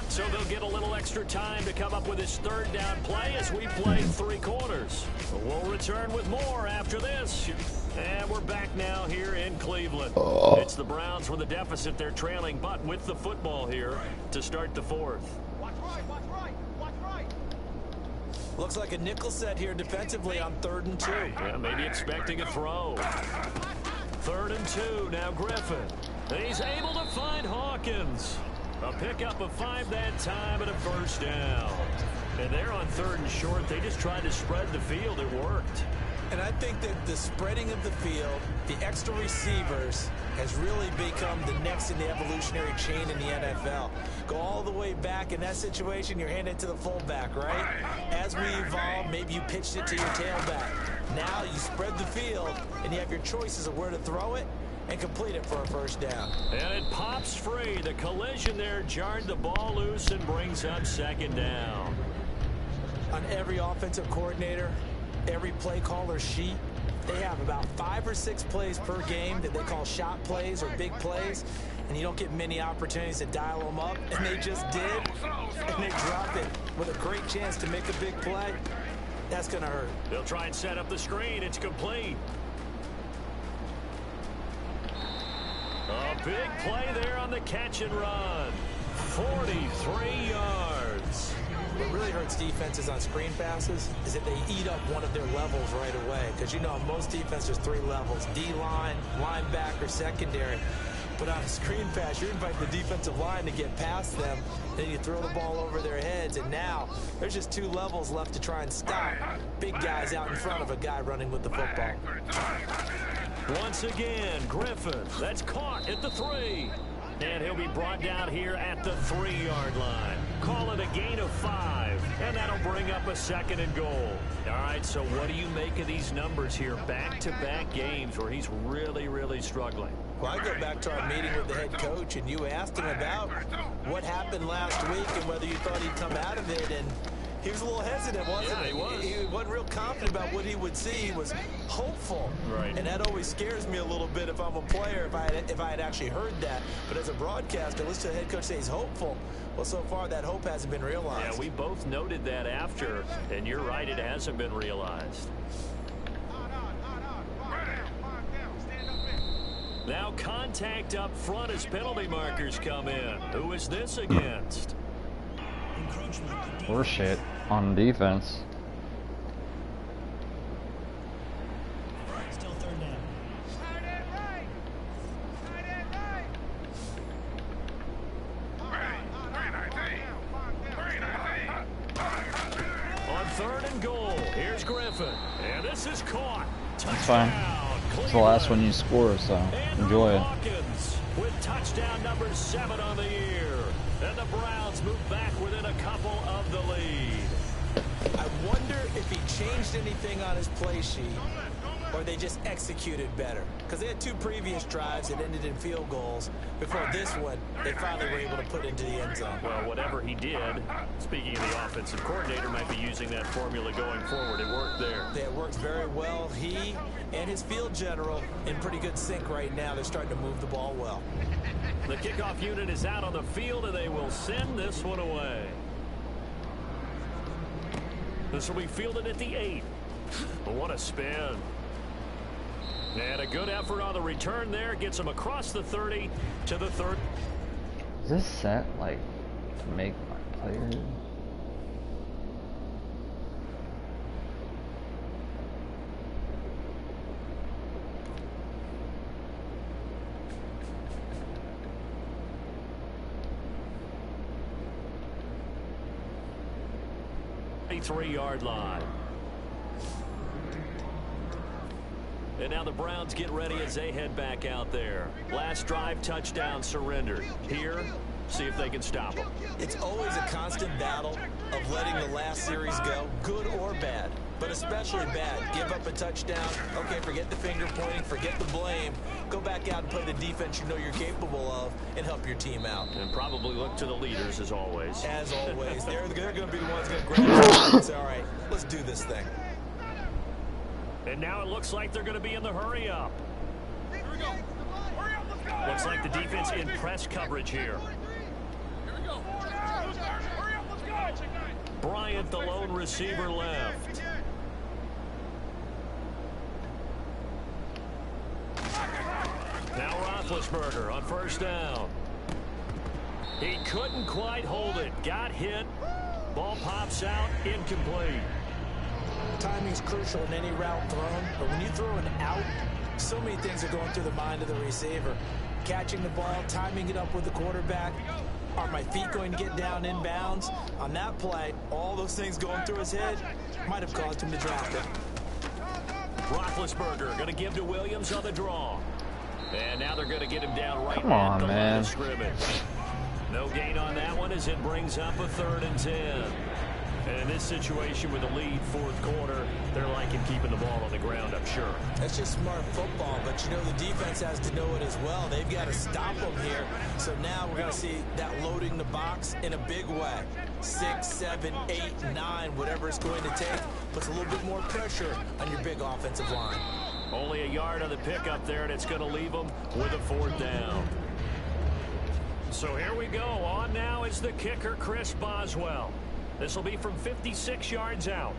So they'll get a little extra time to come up with his third down play as we play 3 quarters. We'll return with more after this. And we're back now here in Cleveland. It's the Browns with a deficit. They're trailing, but with the football here to start the fourth. Watch right. Looks like a nickel set here defensively on 3rd and 2. Yeah, maybe expecting a throw. 3rd and 2. Now Griffin. He's able to find Hawkins. A pickup of 5 that time and a first down. And they're on 3rd and short. They just tried to spread the field. It worked. And I think that the spreading of the field, the extra receivers, has really become the next in the evolutionary chain in the NFL. Go all the way back in that situation, you're handed to the fullback, right? As we evolve, maybe you pitched it to your tailback. Now you spread the field, and you have your choices of where to throw it and complete it for a first down. And it pops free. The collision there jarred the ball loose and brings up second down. On every offensive coordinator, every play caller sheet, they have about 5 or 6 plays per game that they call shot plays or big plays, and you don't get many opportunities to dial them up, and they just did, and they dropped it with a great chance to make a big play. That's going to hurt. They'll try and set up the screen. It's complete. A big play there on the catch and run. 43 yards. What really hurts defenses on screen passes is that they eat up one of their levels right away. Because you know, in most defenses, there's 3 levels: D-line, linebacker, secondary. But on a screen pass, you're inviting the defensive line to get past them. Then you throw the ball over their heads, and now there's just 2 levels left to try and stop big guys out in front of a guy running with the football. Once again, Griffin. That's caught at the 3. And he'll be brought down here at the 3-yard line. call it a gain of 5, and that'll bring up a 2nd and goal. All right, so what do you make of these numbers here? Back-to-back games where he's really struggling. Well, I go back to our meeting with the head coach, and you asked him about what happened last week and whether you thought he'd come out of it, and he was a little hesitant, wasn't he? He was. He wasn't real confident about what he would see. He was hopeful. Right. And that always scares me a little bit if I'm a player, if I had actually heard that. But as a broadcaster, listen to the head coach say he's hopeful. Well, so far, that hope hasn't been realized. Yeah, we both noted that after, and you're right, it hasn't been realized. Now contact up front as penalty markers come in. Who is this against? We're shit on defense. Still 3rd down. On 3rd and goal, here's Griffin. And this is caught. That's fine. It's the last one you score, so enjoy it. Hawkins with touchdown number 7 on the year. And the Browns move back within a couple of the lead. I wonder if he changed anything on his play sheet or they just executed better. Because they had 2 previous drives that ended in field goals. Before this one, they finally were able to put into the end zone. Well, whatever he did, speaking of the offensive coordinator, might be using that formula going forward. It worked there. It works very well. He and his field general in pretty good sync right now. They're starting to move the ball well. The kickoff unit is out on the field, and they will send this one away. This will be fielded at the 8. But what a spin. And a good effort on the return there. Gets him across the 30 to the 3rd. Is this set, like, to make my players? A 3-yard line. And now the Browns get ready as they head back out there. Last drive, touchdown, surrendered. Here, see if they can stop them. It's always a constant battle of letting the last series go, good or bad, but especially bad. Give up a touchdown. Okay, forget the finger pointing, forget the blame. Go back out and play the defense you know you're capable of and help your team out. And probably look to the leaders as always. As always. They're going to be the ones going to grab it and say, all right, let's do this thing. And now it looks like they're going to be in the hurry up. Here we go. Hurry up, let's go. Looks like the defense in press coverage here. Here we go. Hurry up, let's go. Bryant, the lone receiver, left. Now Roethlisberger on 1st down. He couldn't quite hold it. Got hit. Ball pops out. Incomplete. Timing's crucial in any route thrown, but when you throw an out, so many things are going through the mind of the receiver. Catching the ball, timing it up with the quarterback. Are my feet going to get down in bounds? On that play, all those things going through his head might have caused him to drop it. Roethlisberger going to give to Williams on the draw. And now they're going to get him down right Come at on, the line man. of scrimmage. No gain on that one as it brings up a 3rd and 10. And in this situation with a lead 4th quarter, they're liking keeping the ball on the ground, I'm sure. That's just smart football, but you know the defense has to know it as well. They've got to stop them here. So now we're going to see that loading the box in a big way. 6, 7, 8, 9, whatever it's going to take, puts a little bit more pressure on your big offensive line. Only a yard on the pickup there, and it's going to leave them with a 4th down. So here we go. On now is the kicker, Chris Boswell. This will be from 56 yards out.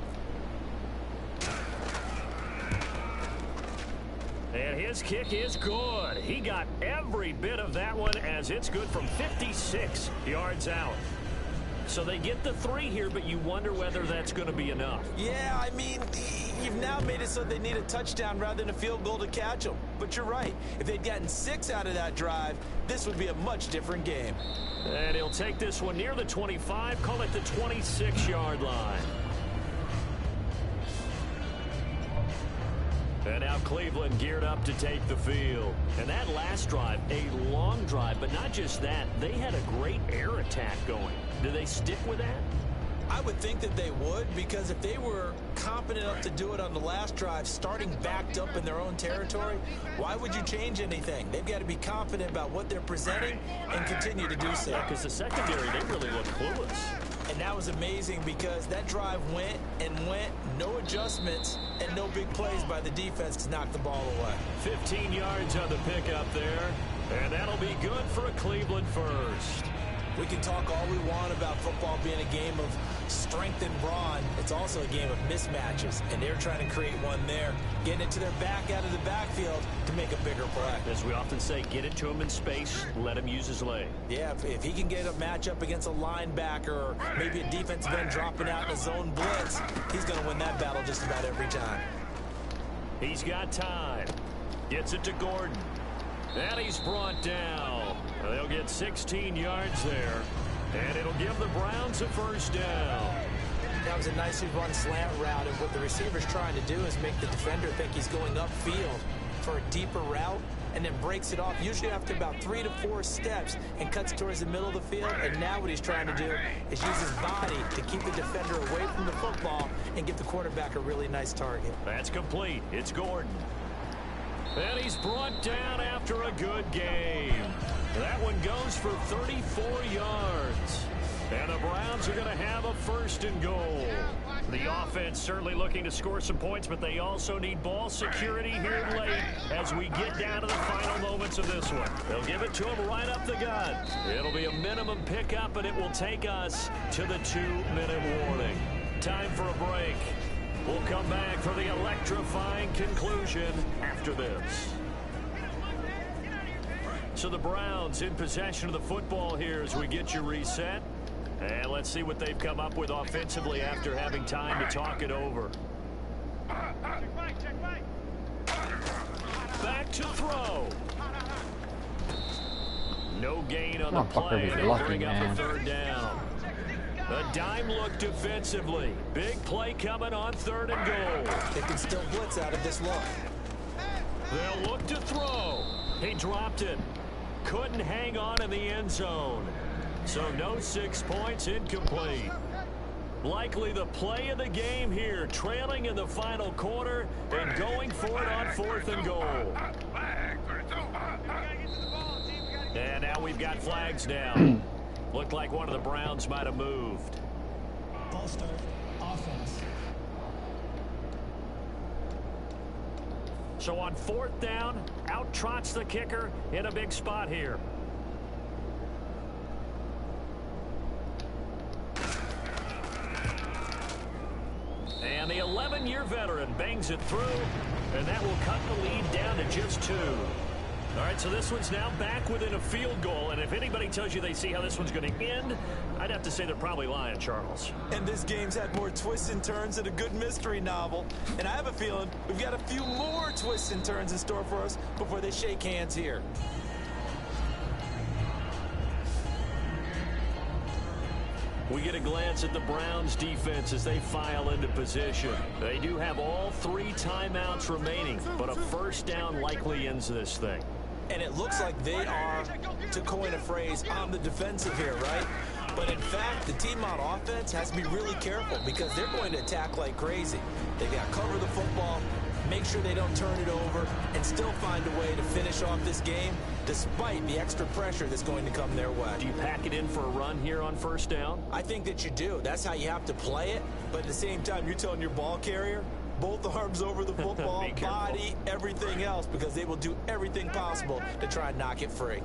And his kick is good. He got every bit of that one as it's good from 56 yards out. So they get the 3 here, but you wonder whether that's going to be enough. Yeah, I mean, you've now made it so they need a touchdown rather than a field goal to catch them. But you're right. If they'd gotten 6 out of that drive, this would be a much different game. And he'll take this one near the 25, call it the 26-yard line. And now Cleveland geared up to take the field. And that last drive, a long drive, but not just that. They had a great air attack going. Do they stick with that? I would think that they would, because if they were competent enough to do it on the last drive, starting backed up in their own territory, why would you change anything? They've got to be confident about what they're presenting and continue to do so. Because the secondary, they really look clueless. And that was amazing because that drive went and went, no adjustments, and no big plays by the defense to knock the ball away. 15 yards on the pickup there, and that'll be good for a Cleveland first. We can talk all we want about football being a game of strength and brawn. It's also a game of mismatches, and they're trying to create one there, getting it to their back out of the backfield to make a bigger play. As we often say, get it to him in space, let him use his leg. Yeah, if he can get a matchup against a linebacker or maybe a defensive end dropping out in a zone blitz, he's going to win that battle just about every time. He's got time. Gets it to Gordon. And he's brought down. They'll get 16 yards there, and it'll give the Browns a first down. That was a nicely run slant route, and what the receiver's trying to do is make the defender think he's going upfield for a deeper route, and then breaks it off, usually after about 3 to 4 steps, and cuts towards the middle of the field. And now what he's trying to do is use his body to keep the defender away from the football and give the quarterback a really nice target. That's complete. It's Gordon. And he's brought down after a good game. That one goes for 34 yards. And the Browns are going to have a first and goal. The offense certainly looking to score some points, but they also need ball security here late as we get down to the final moments of this one. They'll give it to him right up the gut. It'll be a minimum pickup, and it will take us to the 2-minute warning. Time for a break. We'll come back for the electrifying conclusion after this. So the Browns in possession of the football here as we get you reset. And let's see what they've come up with offensively after having time to talk it over. Back to throw. No gain on the play. They'll bring up a third down. A dime look defensively. Big play coming on 3rd and goal. They can still blitz out of this look. They'll look to throw. He dropped it. Couldn't hang on in the end zone. So no 6 points, incomplete. Likely the play of the game here, trailing in the final quarter and going for it on 4th and goal. And now we've got flags down. Looked like one of the Browns might have moved. Ball start, offense. So on 4th down, out trots the kicker in a big spot here. And the 11-year veteran bangs it through, and that will cut the lead down to just 2. All right, so this one's now back within a field goal, and if anybody tells you they see how this one's going to end, I'd have to say they're probably lying, Charles. And this game's had more twists and turns than a good mystery novel, and I have a feeling we've got a few more twists and turns in store for us before they shake hands here. We get a glance at the Browns defense as they file into position. They do have all 3 timeouts remaining, but a first down likely ends this thing. And it looks like they are, to coin a phrase, on the defensive here, right? But in fact, the team on offense has to be really careful because they're going to attack like crazy. They got to cover the football, make sure they don't turn it over, and still find a way to finish off this game despite the extra pressure that's going to come their way. Do you pack it in for a run here on first down? I think that you do. That's how you have to play it. But at the same time, you're telling your ball carrier, both arms over the football, body, everything else, because they will do everything possible to try and knock it free.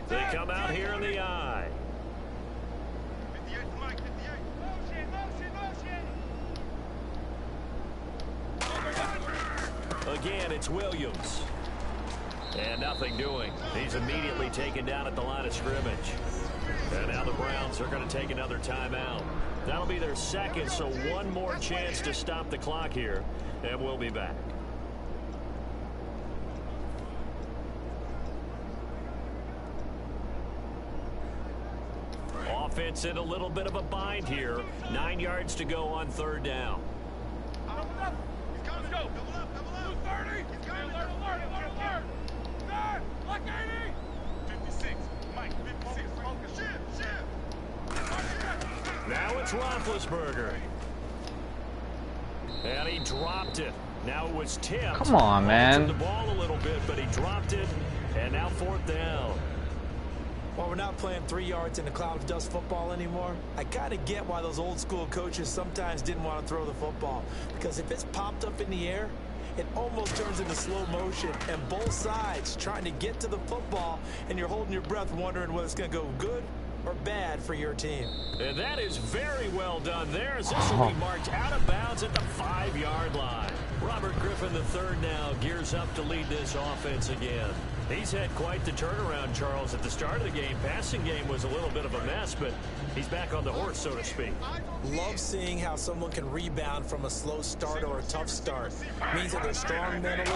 They come out here in the eye. Again, it's Williams. And nothing doing. He's immediately taken down at the line of scrimmage. And now the Browns are going to take another timeout. That'll be their second, so one more chance to stop the clock here. And we'll be back. Offense in a little bit of a bind here. 9 yards to go on 3rd down. it's Roethlisberger. And he dropped it. Now it was tipped. Come on, man. The ball a little bit, but he dropped it. And now 4th down. While we're not playing 3 yards in a cloud of dust football anymore, I kind of get why those old school coaches sometimes didn't want to throw the football. Because if it's popped up in the air, it almost turns into slow motion, and both sides trying to get to the football, and you're holding your breath wondering whether it's going to go good or bad for your team. And that is very well done there, as this will be marked out of bounds at the 5-yard line. Robert Griffin III now gears up to lead this offense again. He's had quite the turnaround, Charles. At the start of the game, passing game was a little bit of a mess, but he's back on the horse, so to speak. Love seeing how someone can rebound from a slow start or a tough start. It means that they're strong mentally.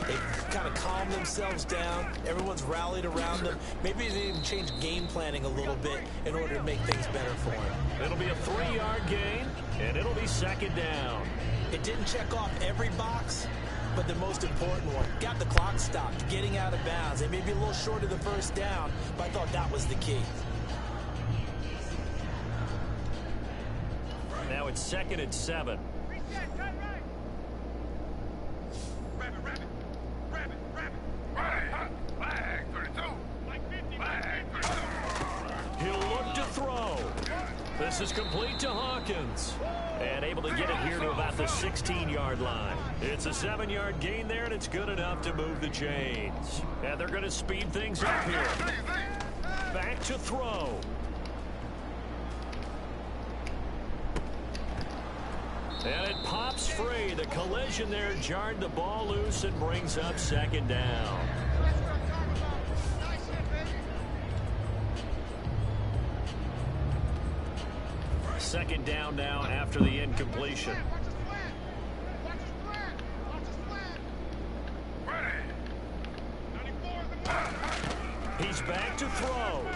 They've kind of calmed themselves down. Everyone's rallied around them. Maybe they even change game planning a little bit in order to make things better for them. It'll be a 3-yard gain, and it'll be 2nd down. It didn't check off every box, but the most important one. Got the clock stopped, getting out of bounds. They may be a little short of the 1st down, but I thought that was the key. Now it's 2nd and 7. He'll look to throw. This is complete to Hawkins. And able to get it here to about the 16-yard line. It's a 7-yard gain there, and it's good enough to move the chains. And they're going to speed things up here. Back to throw. And it pops free. The collision there jarred the ball loose and brings up 2nd down. Second down now after the incompletion. He's back to throw.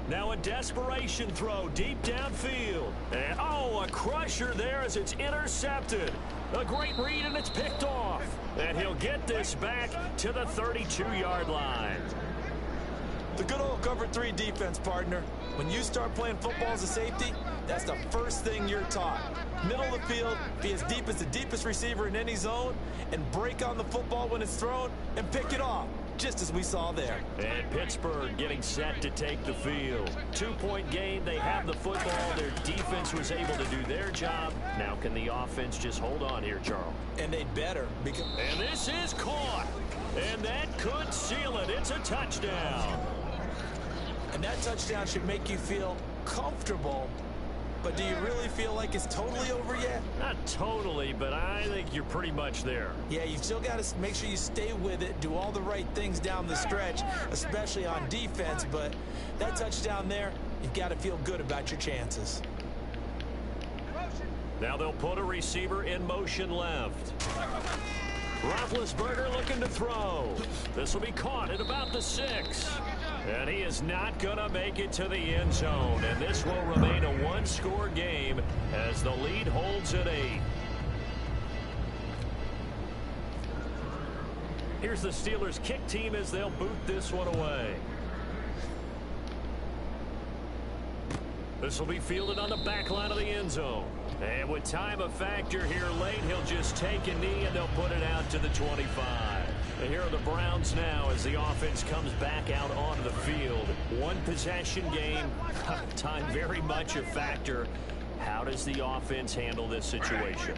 Now a desperation throw deep downfield. And oh, a crusher there as it's intercepted. A great read, and it's picked off. And he'll get this back to the 32-yard line. The good old cover 3 defense, partner. When you start playing football as a safety, that's the first thing you're taught. Middle of the field, be as deep as the deepest receiver in any zone, and break on the football when it's thrown and pick it off, just as we saw there. And Pittsburgh getting set to take the field. 2-point game. They have the football. Their defense was able to do their job. Now can the offense just hold on here, Charles? And they'd better. Because and this is caught. And that could seal it. It's a touchdown. And that touchdown should make you feel comfortable. But do you really feel like it's totally over yet? Not totally, but I think you're pretty much there. Yeah, you still got to make sure you stay with it, do all the right things down the stretch, especially on defense. But that touchdown there, you've got to feel good about your chances. Now they'll put a receiver in motion left. Roethlisberger looking to throw. This will be caught at about the 6. And he is not going to make it to the end zone. And this will remain a 1-score game as the lead holds at 8. Here's the Steelers kick team as they'll boot this one away. This will be fielded on the back line of the end zone. And with time a factor here late, he'll just take a knee and they'll put it out to the 25. And here are the Browns now as the offense comes back out onto the field. One possession game, time very much a factor. How does the offense handle this situation?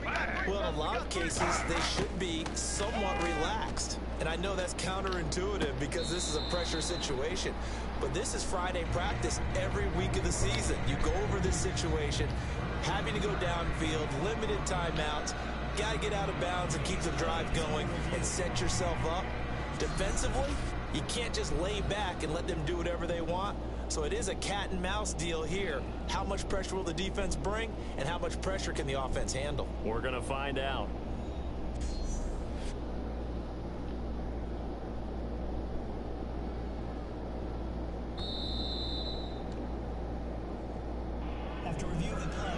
Well, in a lot of cases, they should be somewhat relaxed. And I know that's counterintuitive because this is a pressure situation. But this is Friday practice every week of the season. You go over this situation, having to go downfield, limited timeouts, got to get out of bounds and keep the drive going and set yourself up. Defensively, you can't just lay back and let them do whatever they want. So it is a cat and mouse deal here. How much pressure will the defense bring, and how much pressure can the offense handle? We're going to find out. After review of the play,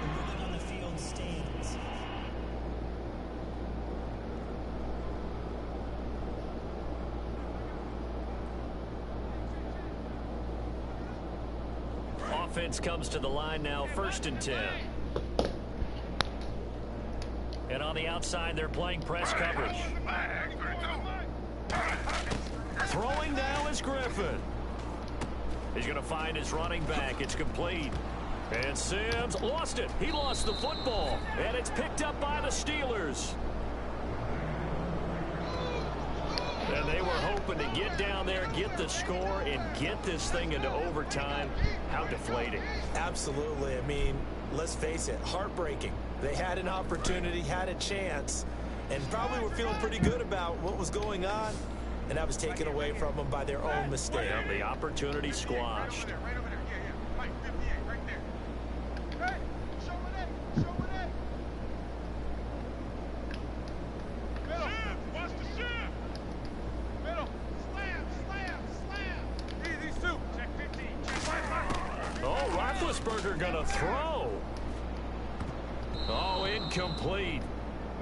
the ruling on the field stands. offense comes to the line now, 1st and 10. And on the outside, they're playing press coverage. Throwing now is Griffin. He's going to find his running back. It's complete. And Sims lost it. He lost the football. And it's picked up by the Steelers. And they were hoping to get down there, get the score, and get this thing into overtime. How deflating. Absolutely. I mean, let's face it, heartbreaking. They had an opportunity, had a chance, and probably were feeling pretty good about what was going on, and that was taken away from them by their own mistake. And the opportunity squashed. Gonna throw. Oh, incomplete.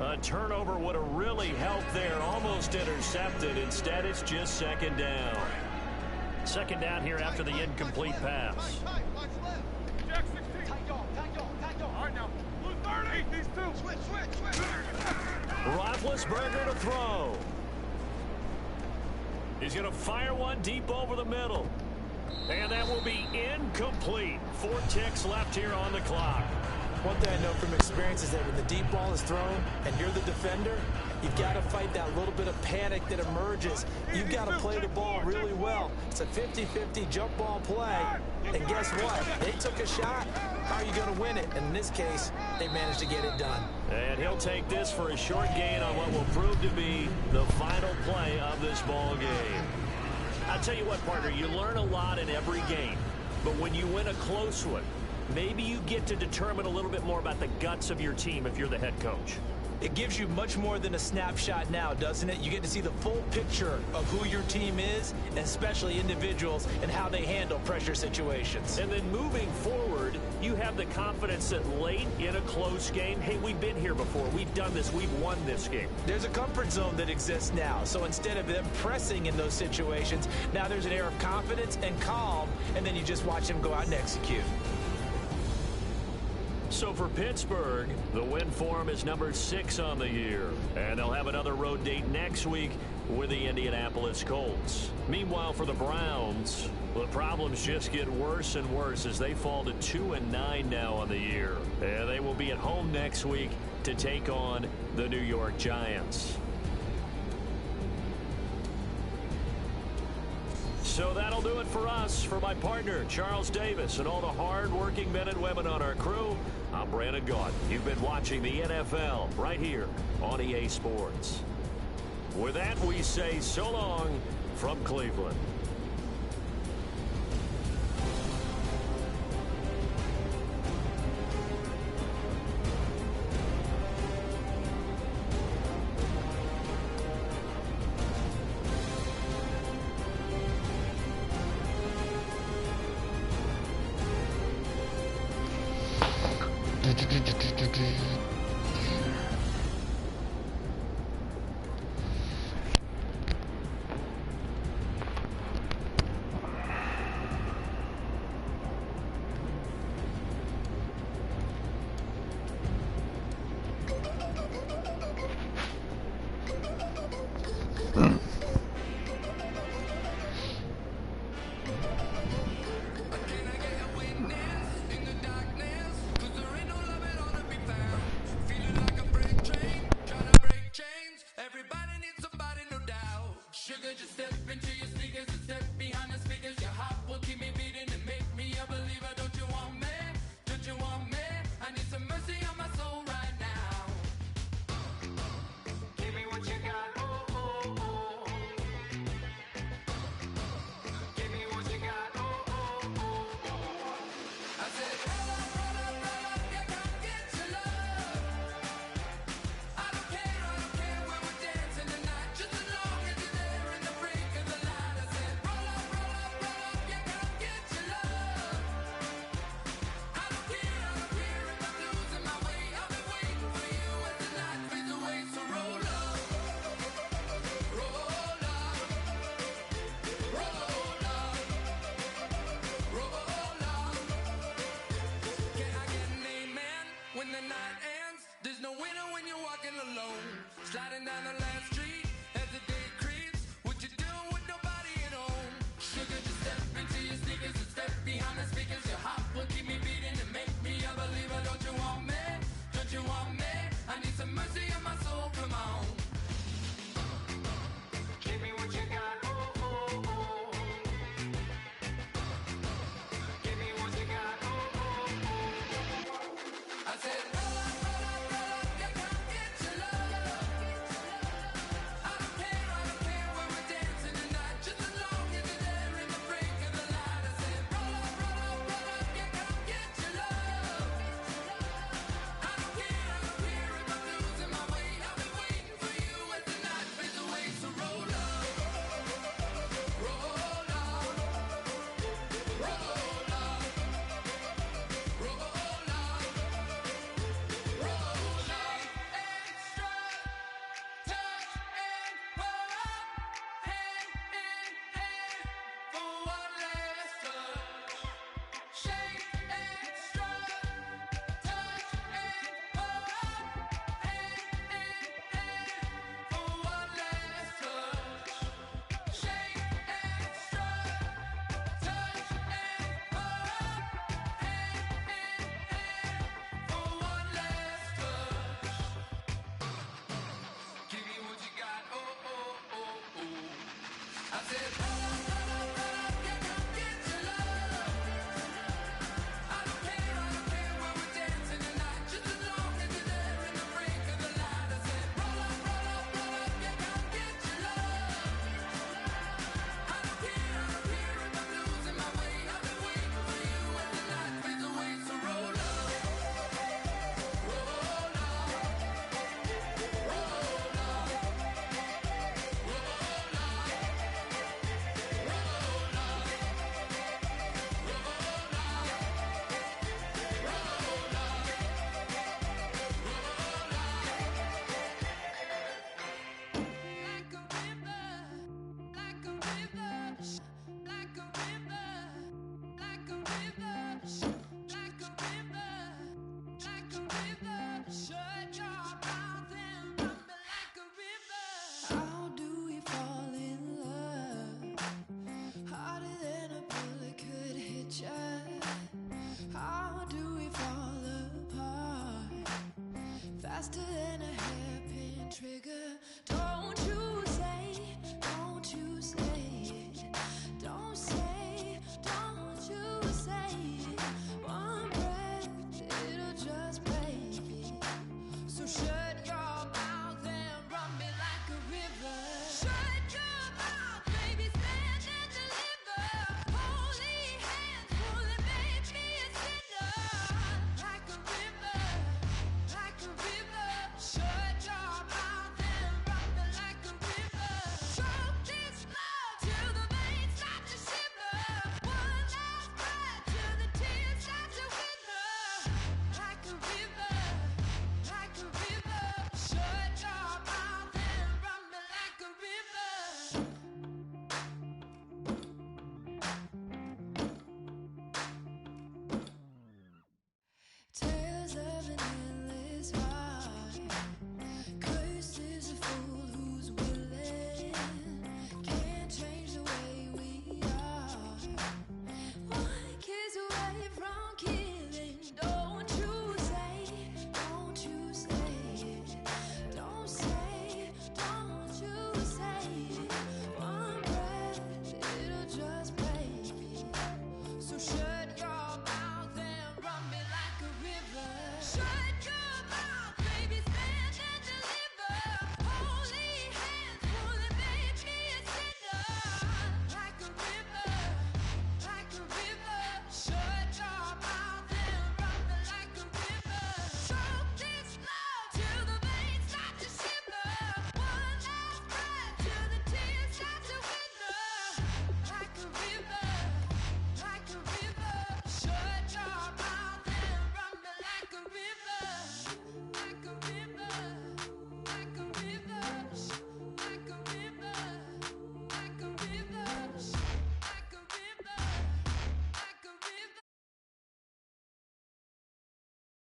A turnover would have really helped there. Almost intercepted. Instead, it's just 2nd down. 2nd down here after the incomplete pass. Roethlisberger to throw. He's gonna fire one deep over the middle. And that will be incomplete. 4 ticks left here on the clock. One thing I know from experience is that when the deep ball is thrown and you're the defender, you've got to fight that little bit of panic that emerges. You've got to play the ball really well. It's a 50-50 jump ball play. And guess what? They took a shot. How are you going to win it? And in this case, they managed to get it done. And he'll take this for a short gain on what will prove to be the final play of this ball game. I'll tell you what, partner, you learn a lot in every game. But when you win a close one, maybe you get to determine a little bit more about the guts of your team if you're the head coach. It gives you much more than a snapshot now, doesn't it? You get to see the full picture of who your team is, and especially individuals, and how they handle pressure situations. And then moving forward, you have the confidence that late in a close game, hey, we've been here before. We've done this. We've won this game. There's a comfort zone that exists now. So instead of them pressing in those situations, now there's an air of confidence and calm, and then you just watch them go out and execute. So for Pittsburgh, the win form is number 6 on the year. And they'll have another road date next week with the Indianapolis Colts. Meanwhile, for the Browns, the problems just get worse and worse as they fall to 2-9 now on the year. And they will be at home next week to take on the New York Giants. So that'll do it for us. For my partner, Charles Davis, and all the hard-working men and women on our crew, I'm Brandon Gaudin. You've been watching the NFL right here on EA Sports. With that, we say so long from Cleveland. Sliding down the last street as the day creeps. What you doing with nobody at home? Sugar, just step into your sneakers and step behind the speakers. Your heart will keep me beating and make me a believer. Don't you want me? Don't you want me? I need some mercy on my soul, come on. Give me what you got, oh, oh, oh. Give me what you got, oh, oh, oh. I said, roll up, you come get your love. I don't care where we're dancing tonight, just as long as you're there in the break of the light. I said, roll up, you come get your love. I don't care if I'm losing my way. I'll be waiting for you as the night fades away. So roll up, roll up, roll up, roll up, roll up. Extra, touch and pull up, hand in hand for one last touch. Shake extra, touch and pull up, hand in hand for one last touch. Shake extra, touch and pull up, hand in hand for one last touch. Give me what you got, oh, oh, oh, oh. I said, roll up, you come get your love. I don't care where we're dancing tonight, just as long as you're there in the break of the light. I said, roll up, you come get your love. I don't care if I'm losing my way. I've been waiting for you as the night fades away. So roll up, roll up, roll up, roll up, roll up. Like a river, like a river, like a river, like a river, like a river, like a river. Shut your mouth and run me like a river. How do we fall in love? Harder than a bullet could hit ya. How do we fall apart? Faster than a hairpin trigger.